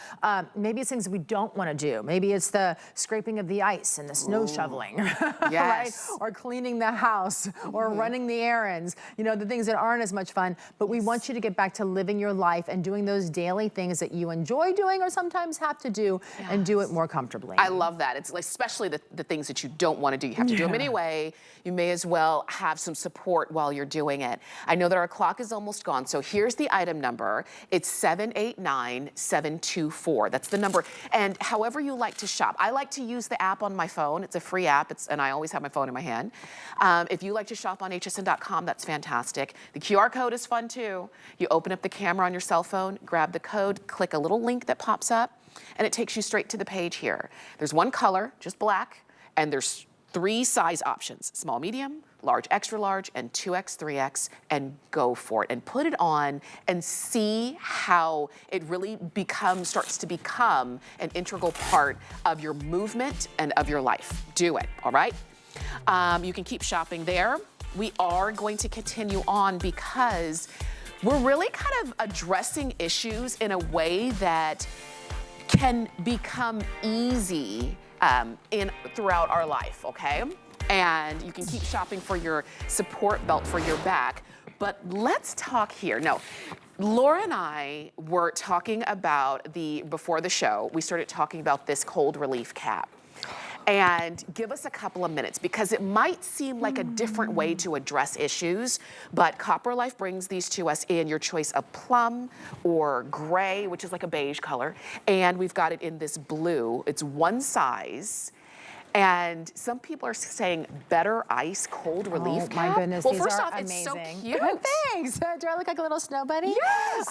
Maybe it's things we don't want to do. Maybe it's the scraping of the ice and the snow shoveling, right? Or cleaning the house or running the errands, you know, the things that aren't as much fun. But we want you to get back to living your life and doing those daily things that you enjoy doing or sometimes have to do and do it more comfortably. I love that. It's like, especially the things that you don't want to do. You have to do them anyway. You may as well have some support while you're doing it. I know that our clock is almost gone, so here's the item number. It's 789724. That's the number. And however you like to shop. I like to use the app on my phone. It's a free app, and I always have my phone in my hand. If you like to shop on hsn.com, that's fantastic. The QR code is fun too. You open up the camera on your cell phone, grab the code, click a little link that pops up, and it takes you straight to the page here. There's one color, just black, and there's 3 size options: small, medium, large, extra large, and 2X, 3X, and go for it. And put it on and see how it really starts to become an integral part of your movement and of your life. Do it, all right? You can keep shopping there. We are going to continue on because we're really kind of addressing issues in a way that can become easy throughout our life, okay? And you can keep shopping for your support belt for your back. But let's talk here. No, Laura and I were talking about before the show, we started talking about this cold relief cap. And give us a couple of minutes because it might seem like a different way to address issues, but Copper Life brings these to us in your choice of plum or gray, which is like a beige color, and we've got it in this blue. It's one size. And some people are saying better ice cold relief cap. My goodness, well, these first are off, amazing. It's so cute. Thanks. Do I look like a little snow bunny? Yes.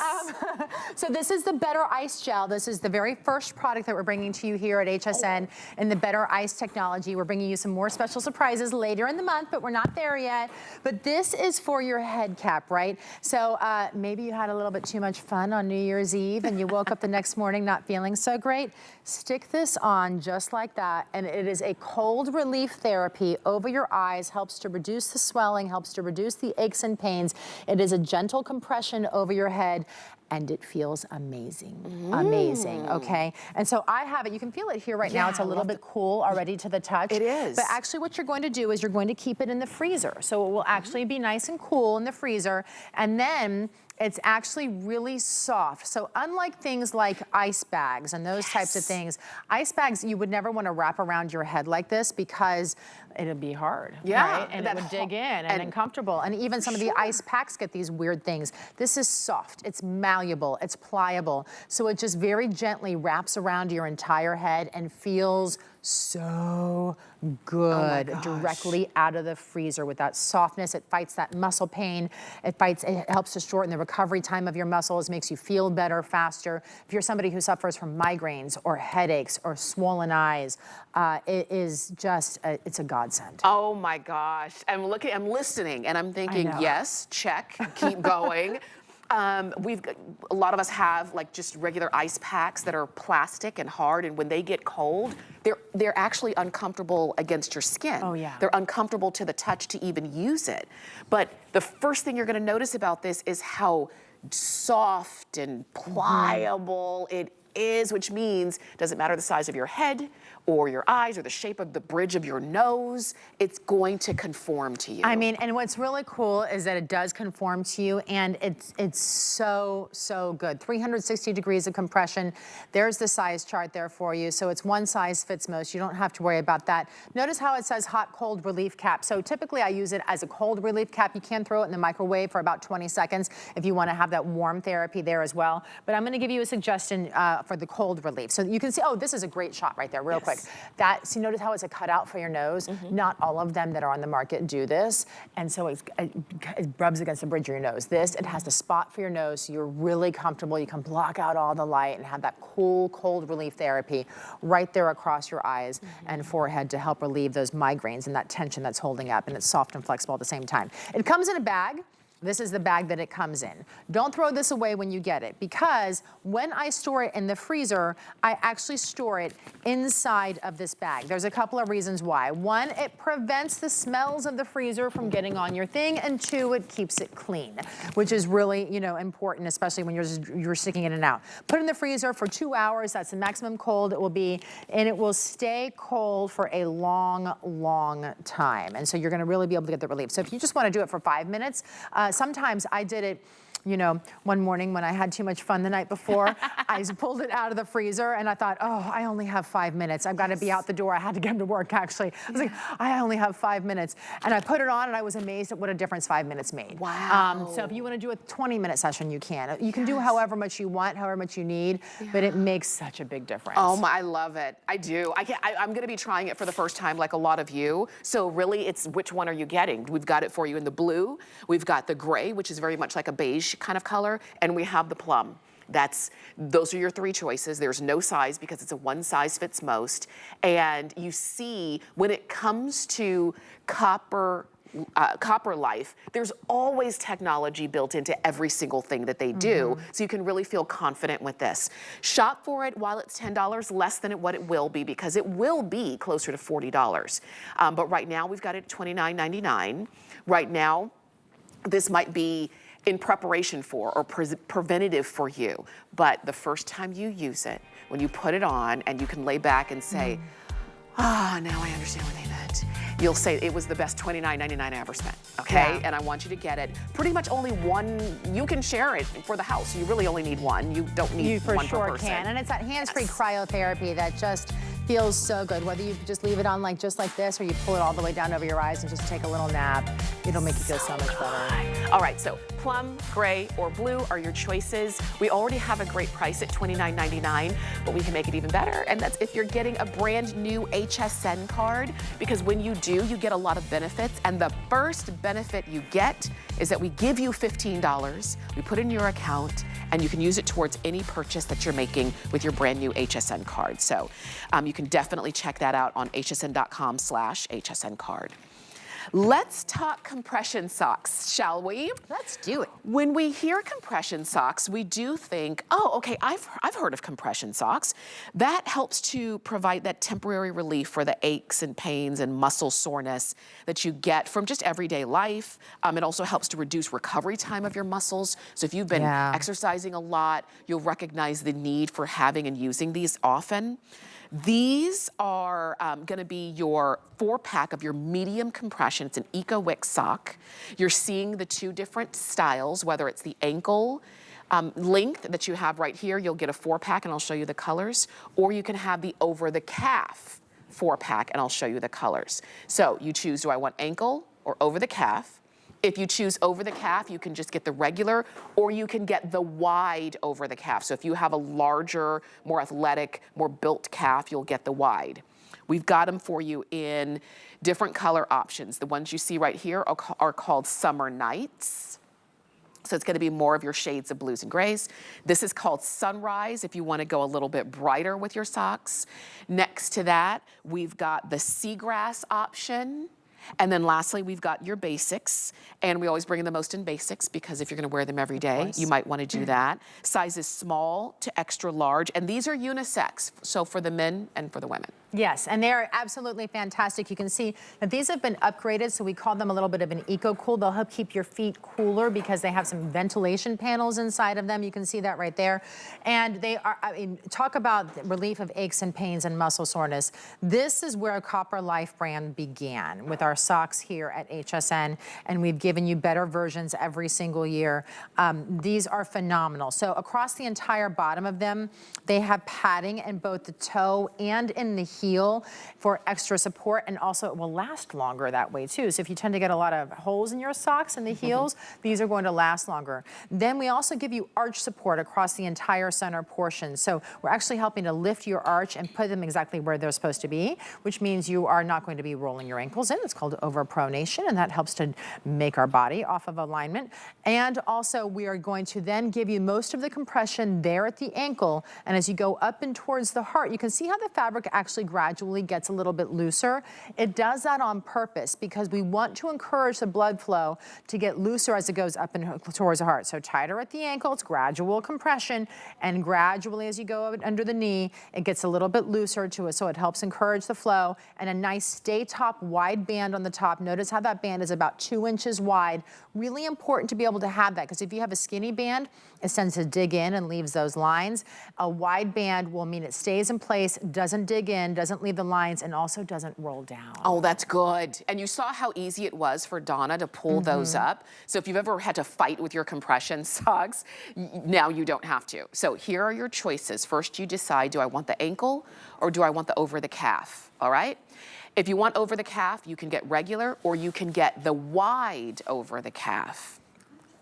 So this is the Better Ice Gel. This is the very first product that we're bringing to you here at HSN in the Better Ice technology. We're bringing you some more special surprises later in the month, but we're not there yet. But this is for your head cap, right? So maybe you had a little bit too much fun on New Year's Eve and you woke up the next morning not feeling so great. Stick this on just like that, and it is a cold relief therapy over your eyes, helps to reduce the swelling, helps to reduce the aches and pains. It is a gentle compression over your head, and it feels amazing, amazing, okay? And so I have it, you can feel it here right now. It's a little bit cool already to the touch. It is. But actually what you're going to do is you're going to keep it in the freezer. So it will actually be nice and cool in the freezer. And then it's actually really soft. So unlike things like ice bags and those types of things, ice bags you would never want to wrap around your head like this because it'd be hard, right? And it would dig in and uncomfortable. And even some of the ice packs get these weird things. This is soft, it's malleable, it's pliable. So it just very gently wraps around your entire head and feels so good directly out of the freezer with that softness. It fights that muscle pain. It helps to shorten the recovery time of your muscles, makes you feel better faster. If you're somebody who suffers from migraines or headaches or swollen eyes, it is just, it's a godsend. Oh my gosh. I'm listening and I'm thinking, yes, check, keep going. A lot of us have like just regular ice packs that are plastic and hard, and when they get cold, they're actually uncomfortable against your skin. Oh yeah. They're uncomfortable to the touch to even use it. But the first thing you're gonna notice about this is how soft and pliable it is, which means it doesn't matter the size of your head or your eyes or the shape of the bridge of your nose, it's going to conform to you. I mean, and what's really cool is that it does conform to you, and it's so, so good. 360 degrees of compression. There's the size chart there for you. So it's one size fits most. You don't have to worry about that. Notice how it says hot, cold relief cap. So typically I use it as a cold relief cap. You can throw it in the microwave for about 20 seconds if you want to have that warm therapy there as well. But I'm going to give you a suggestion for the cold relief. So you can see, oh, this is a great shot right there, real quick. See, notice how it's a cutout for your nose? Not all of them that are on the market do this. And so it rubs against the bridge of your nose. It has the spot for your nose, so you're really comfortable. You can block out all the light and have that cool, cold relief therapy right there across your eyes and forehead to help relieve those migraines and that tension that's holding up. And it's soft and flexible at the same time. It comes in a bag. This is the bag that it comes in. Don't throw this away when you get it, because when I store it in the freezer, I actually store it inside of this bag. There's a couple of reasons why. One, it prevents the smells of the freezer from getting on your thing, and two, it keeps it clean, which is really, important, especially when you're sticking it in and out. Put it in the freezer for 2 hours. That's the maximum cold it will be, and it will stay cold for a long, long time. And so you're gonna really be able to get the relief. So if you just wanna do it for 5 minutes, sometimes I did it, one morning when I had too much fun the night before, I pulled it out of the freezer and I thought, oh, I only have 5 minutes. I've got to be out the door. I had to get him to work, actually. I was like, I only have 5 minutes. And I put it on and I was amazed at what a difference 5 minutes made. Wow. So if you want to do a 20-minute session, you can. You can do however much you want, however much you need, but it makes such a big difference. Oh, I love it. I do. I'm going to be trying it for the first time like a lot of you. So really, it's which one are you getting? We've got it for you in the blue. We've got the gray, which is very much like a beige kind of color, and we have the plum. Those are your three choices. There's no size because it's a one size fits most. And you see, when it comes to copper life, there's always technology built into every single thing that they do, so you can really feel confident with this. Shop for it while it's $10 less than what it will be, because it will be closer to $40. But right now we've got it at $29.99. Right now, this might be in preparation for or preventative for you, but the first time you use it, when you put it on and you can lay back and say, now I understand what they meant. You'll say it was the best $29.99 I ever spent, okay? Yeah. And I want you to get it. Pretty much only one, you can share it for the house. You really only need one. You don't need one per person. You for sure can. And it's that hands-free cryotherapy that just feels so good. Whether you just leave it on just like this, or you pull it all the way down over your eyes and just take a little nap, it'll make you feel so much better. All right, so plum, gray, or blue are your choices. We already have a great price at $29.99, but we can make it even better. And that's if you're getting a brand new HSN card, because when you do, you get a lot of benefits. And the first benefit you get is that we give you $15, we put in your account, and you can use it towards any purchase that you're making with your brand new HSN card. So you can definitely check that out on hsn.com/HSN card. Let's talk compression socks, shall we? Let's do it. When we hear compression socks, we do think, oh, okay, I've heard of compression socks. That helps to provide that temporary relief for the aches and pains and muscle soreness that you get from just everyday life. It also helps to reduce recovery time of your muscles. So if you've been exercising a lot, you'll recognize the need for having and using these often. These are going to be your 4-pack of your medium compression. It's an Eco Wick sock. You're seeing the 2 different styles, whether it's the ankle length that you have right here. You'll get a 4-pack, and I'll show you the colors. Or you can have the over the calf 4-pack, and I'll show you the colors. So you choose, do I want ankle or over the calf? If you choose over the calf, you can just get the regular, or you can get the wide over the calf. So if you have a larger, more athletic, more built calf, you'll get the wide. We've got them for you in different color options. The ones you see right here are called Summer Nights. So it's going to be more of your shades of blues and grays. This is called Sunrise if you want to go a little bit brighter with your socks. Next to that, we've got the Seagrass option. And then lastly, we've got your basics, and we always bring the most in basics because if you're gonna wear them every day, you might wanna do that. Sizes small to extra large, and these are unisex, so for the men and for the women. Yes, and they are absolutely fantastic. You can see that these have been upgraded, so we call them a little bit of an eco-cool. They'll help keep your feet cooler because they have some ventilation panels inside of them. You can see that right there. And they are, I mean, talk about relief of aches and pains and muscle soreness. This is where Copper Life brand began with our socks here at HSN, and we've given you better versions every single year. These are phenomenal. So across the entire bottom of them, they have padding in both the toe and in the heel for extra support, and also it will last longer that way too. So if you tend to get a lot of holes in your socks and the heels, these are going to last longer. Then we also give you arch support across the entire center portion. So we're actually helping to lift your arch and put them exactly where they're supposed to be, which means you are not going to be rolling your ankles in. It's called overpronation, and that helps to make our body off of alignment. And also we are going to then give you most of the compression there at the ankle, and as you go up and towards the heart, you can see how the fabric actually gradually gets a little bit looser. It does that on purpose because we want to encourage the blood flow to get looser as it goes up and towards the heart. So tighter at the ankle, it's gradual compression, and gradually as you go under the knee, it gets a little bit looser to it, so it helps encourage the flow. And a nice stay top wide band on the top. Notice how that band is about 2 inches wide. Really important to be able to have that, because if you have a skinny band, it tends to dig in and leaves those lines. A wide band will mean it stays in place, doesn't dig in, doesn't leave the lines, and also doesn't roll down. Oh, that's good. And you saw how easy it was for Donna to pull those up. So if you've ever had to fight with your compression socks, now you don't have to. So here are your choices. First, you decide, do I want the ankle or do I want the over the calf? All right? If you want over the calf, you can get regular, or you can get the wide over the calf.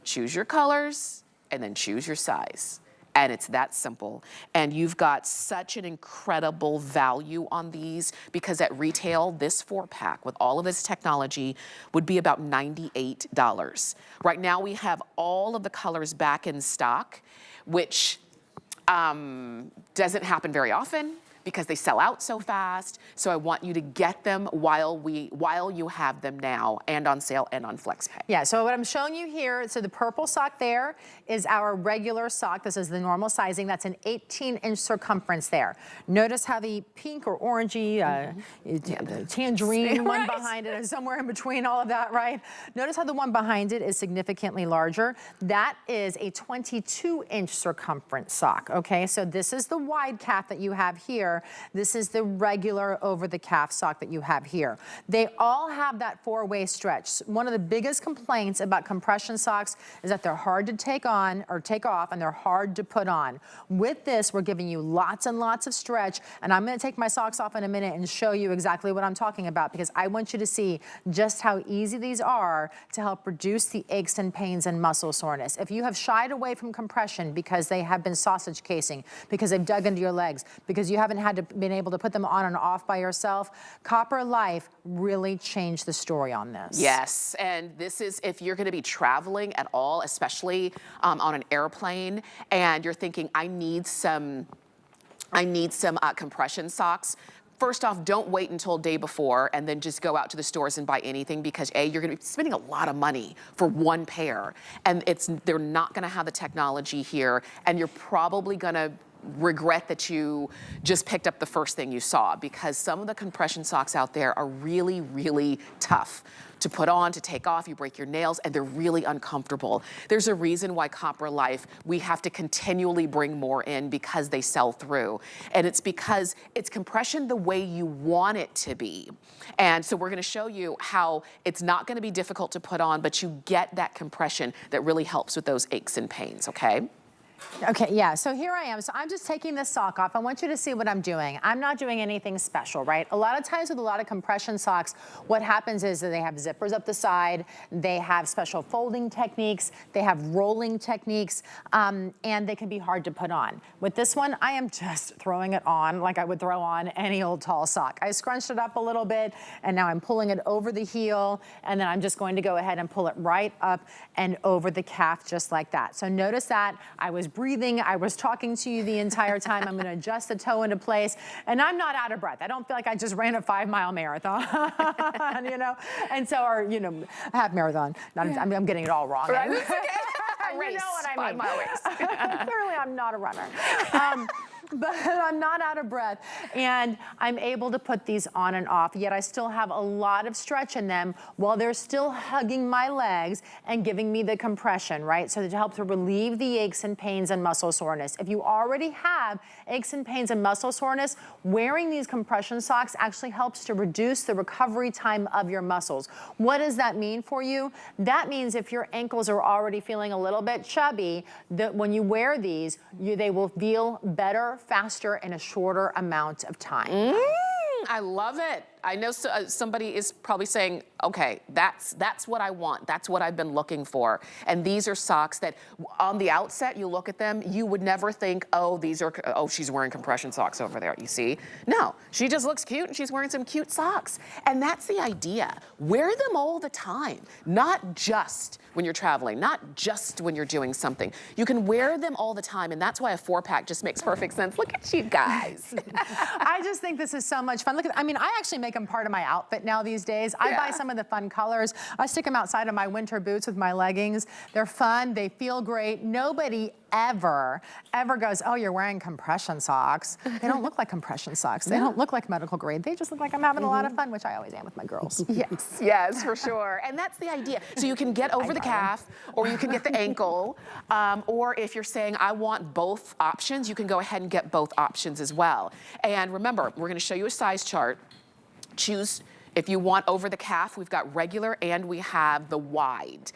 Choose your colors and then choose your size. And it's that simple. And you've got such an incredible value on these, because at retail, this 4-pack with all of this technology would be about $98. Right now, we have all of the colors back in stock, which doesn't happen very often, because they sell out so fast. So I want you to get them while you have them now, and on sale and on FlexPay. Yeah, so what I'm showing you here, so the purple sock there is our regular sock. This is the normal sizing. That's an 18-inch circumference there. Notice how the pink or orangey, the tangerine one behind it is somewhere in between all of that, right? Notice how the one behind it is significantly larger. That is a 22-inch circumference sock, okay? So this is the wide calf that you have here. This is the regular over the calf sock that you have here. They all have that 4-way stretch. One of the biggest complaints about compression socks is that they're hard to take on or take off, and they're hard to put on. With this, we're giving you lots and lots of stretch, and I'm gonna take my socks off in a minute and show you exactly what I'm talking about, because I want you to see just how easy these are to help reduce the aches and pains and muscle soreness. If you have shied away from compression because they have been sausage casing, because they've dug into your legs, because you haven't been able to put them on and off by yourself, Copper Life really changed the story on this. Yes, and this is if you're going to be traveling at all, especially on an airplane, and you're thinking, I need some compression socks. First off, don't wait until day before and then just go out to the stores and buy anything, because A, you're gonna be spending a lot of money for one pair, and they're not gonna have the technology here, and you're probably gonna regret that you just picked up the first thing you saw, because some of the compression socks out there are really, really tough to put on, to take off. You break your nails, and they're really uncomfortable. There's a reason why Copper Life, we have to continually bring more in, because they sell through. And it's because it's compression the way you want it to be. And so we're gonna show you how it's not gonna be difficult to put on, but you get that compression that really helps with those aches and pains, okay? Okay, yeah, so here I am. So I'm just taking this sock off. I want you to see what I'm doing. I'm not doing anything special, right? A lot of times with a lot of compression socks, what happens is that they have zippers up the side, they have special folding techniques, they have rolling techniques, and they can be hard to put on. With this one, I am just throwing it on like I would throw on any old tall sock. I scrunched it up a little bit, and now I'm pulling it over the heel, and then I'm just going to go ahead and pull it right up and over the calf just like that. So notice that I was breathing, I was talking to you the entire time. I'm gonna adjust the toe into place, and I'm not out of breath. I don't feel like I just ran a 5-mile marathon, you know? And so, or, you know, half marathon. I'm getting it all wrong. Right, it's okay. You know what I mean. 5-mile race. Clearly, I'm not a runner. But I'm not out of breath, and I'm able to put these on and off, yet I still have a lot of stretch in them while they're still hugging my legs and giving me the compression, right? So to help to relieve the aches and pains and muscle soreness. If you already have aches and pains and muscle soreness, wearing these compression socks actually helps to reduce the recovery time of your muscles. What does that mean for you? That means if your ankles are already feeling a little bit chubby, that when you wear these, they will feel better, faster, in a shorter amount of time. I love it. I know somebody is probably saying, okay, that's what I want. That's what I've been looking for. And these are socks that on the outset, you look at them, you would never think, oh, she's wearing compression socks over there, you see? No, she just looks cute and she's wearing some cute socks. And that's the idea. Wear them all the time, not just when you're traveling, not just when you're doing something. You can wear them all the time, and that's why a 4-pack just makes perfect sense. Look at you guys. I just think this is so much fun. Look at, I mean, I actually make them part of my outfit now these days. I buy some of the fun colors. I stick them outside of my winter boots with my leggings. They're fun, they feel great. Nobody ever goes, oh, you're wearing compression socks. They don't look like compression socks. They don't look like medical grade. They just look like I'm having a lot of fun, which I always am with my girls. Yes, for sure. And that's the idea. So you can get over the calf, or you can get the ankle, or if you're saying, I want both options, you can go ahead and get both options as well. And remember, we're gonna show you a size chart. Choose. If you want over the calf, we've got regular and we have the wide.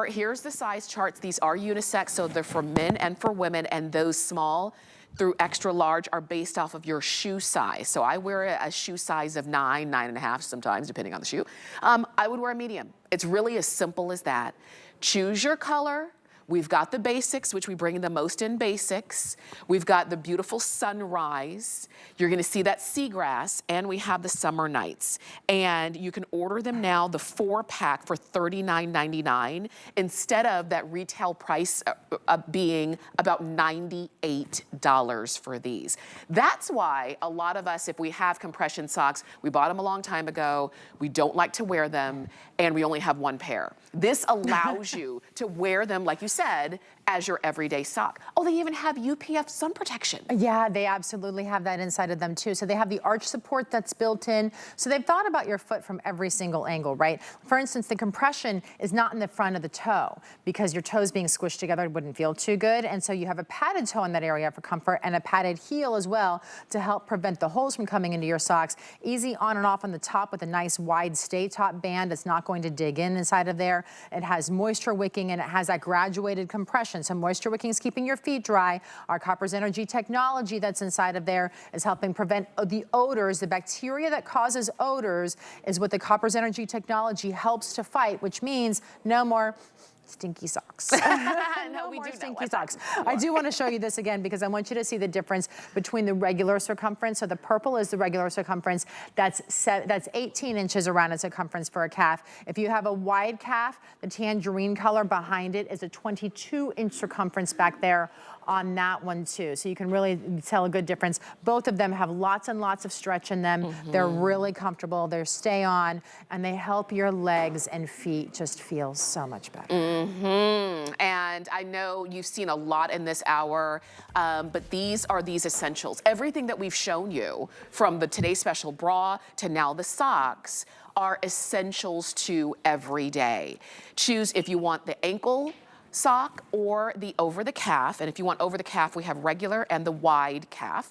Here's the size charts. These are unisex, so they're for men and for women, and those small through extra large are based off of your shoe size. So I wear a shoe size of 9, 9.5 sometimes, depending on the shoe. I would wear a medium. It's really as simple as that. Choose your color. We've got the basics, which we bring the most in basics. We've got the beautiful sunrise. You're gonna see that seagrass, and we have the summer nights. And you can order them now, the 4-pack for $39.99, instead of that retail price being about $98 for these. That's why a lot of us, if we have compression socks, we bought them a long time ago, we don't like to wear them, and we only have one pair. This allows you to wear them, like you said, as your everyday sock. Oh, they even have UPF sun protection. Yeah, they absolutely have that inside of them too. So they have the arch support that's built in. So they've thought about your foot from every single angle, right? For instance, the compression is not in the front of the toe, because your toes being squished together wouldn't feel too good. And so you have a padded toe in that area for comfort, and a padded heel as well to help prevent the holes from coming into your socks. Easy on and off on the top with a nice wide stay top band that's not going to dig in inside of there. It has moisture wicking, and it has that graduated compression. So moisture wicking is keeping your feet dry. Our Copper's Energy technology that's inside of there is helping prevent the odors. The bacteria that causes odors is what the Copper's Energy technology helps to fight, which means no more stinky socks. No, we more do know stinky what socks. that's I do want to show you this again because I want you to see the difference between the regular circumference. So the purple is the regular circumference. That's 18 inches around in circumference for a calf. If you have a wide calf, the tangerine color behind it is a 22-inch circumference back there on that one too. So you can really tell a good difference. Both of them have lots and lots of stretch in them. They're really comfortable. They're stay on, and they help your legs and feet just feel so much better. And I know you've seen a lot in this hour, but these are these essentials. Everything that we've shown you, from the Today Special bra to now the socks, are essentials to every day. Choose if you want the ankle sock or the over the calf. And if you want over the calf, we have regular and the wide calf.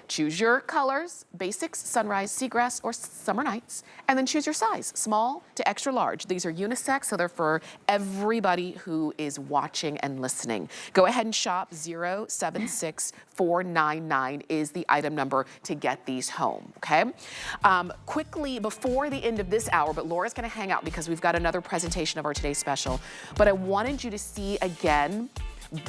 Choose your colors, basics, sunrise, seagrass, or summer nights, and then choose your size, small to extra large. These are unisex, so they're for everybody who is watching and listening. Go ahead and shop. 076499 is the item number to get these home, okay? Quickly, before the end of this hour, but Laura's gonna hang out because we've got another presentation of our Today Special, but I wanted you to see again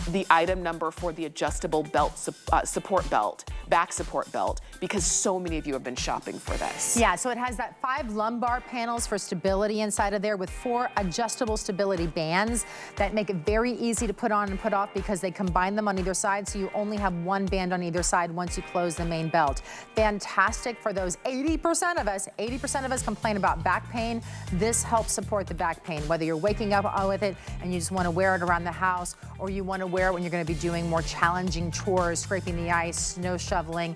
the item number for the adjustable belt support belt, back support belt, because so many of you have been shopping for this. Yeah, so it has that 5 lumbar panels for stability inside of there with 4 adjustable stability bands that make it very easy to put on and put off because they combine them on either side, so you only have one band on either side once you close the main belt. Fantastic for those 80% of us. 80% of us complain about back pain. This helps support the back pain, whether you're waking up with it and you just want to wear it around the house, or you want to wear it when you're going to be doing more challenging chores, scraping the ice, snow shoveling,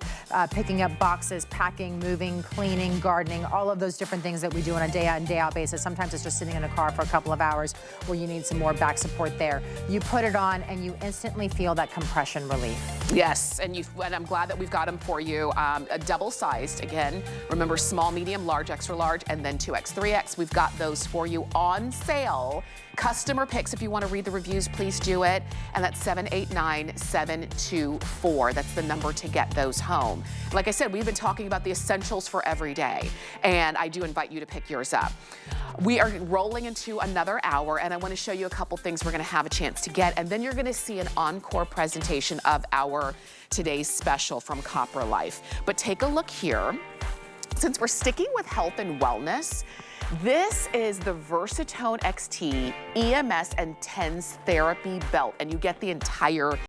picking up boxes, packing, moving, cleaning, gardening, all of those different things that we do on a day out and day out basis. Sometimes it's just sitting in a car for a couple of hours where you need some more back support there. You put it on and you instantly feel that compression relief. Yes, and I'm glad that we've got them for you. A double-sized, again, remember small, medium, large, extra large, and then 2X, 3X. We've got those for you on sale. Customer picks, if you want to read the reviews, please do it. And that's 789-724. That's the number to get those home. Like I said, we've been talking about the essentials for every day, and I do invite you to pick yours up. We are rolling into another hour, and I want to show you a couple things we're going to have a chance to get, and then you're going to see an encore presentation of our Today's Special from Copper Life. But take a look here. Since we're sticking with health and wellness, this is the Versatone XT EMS and TENS therapy belt, and you get the entire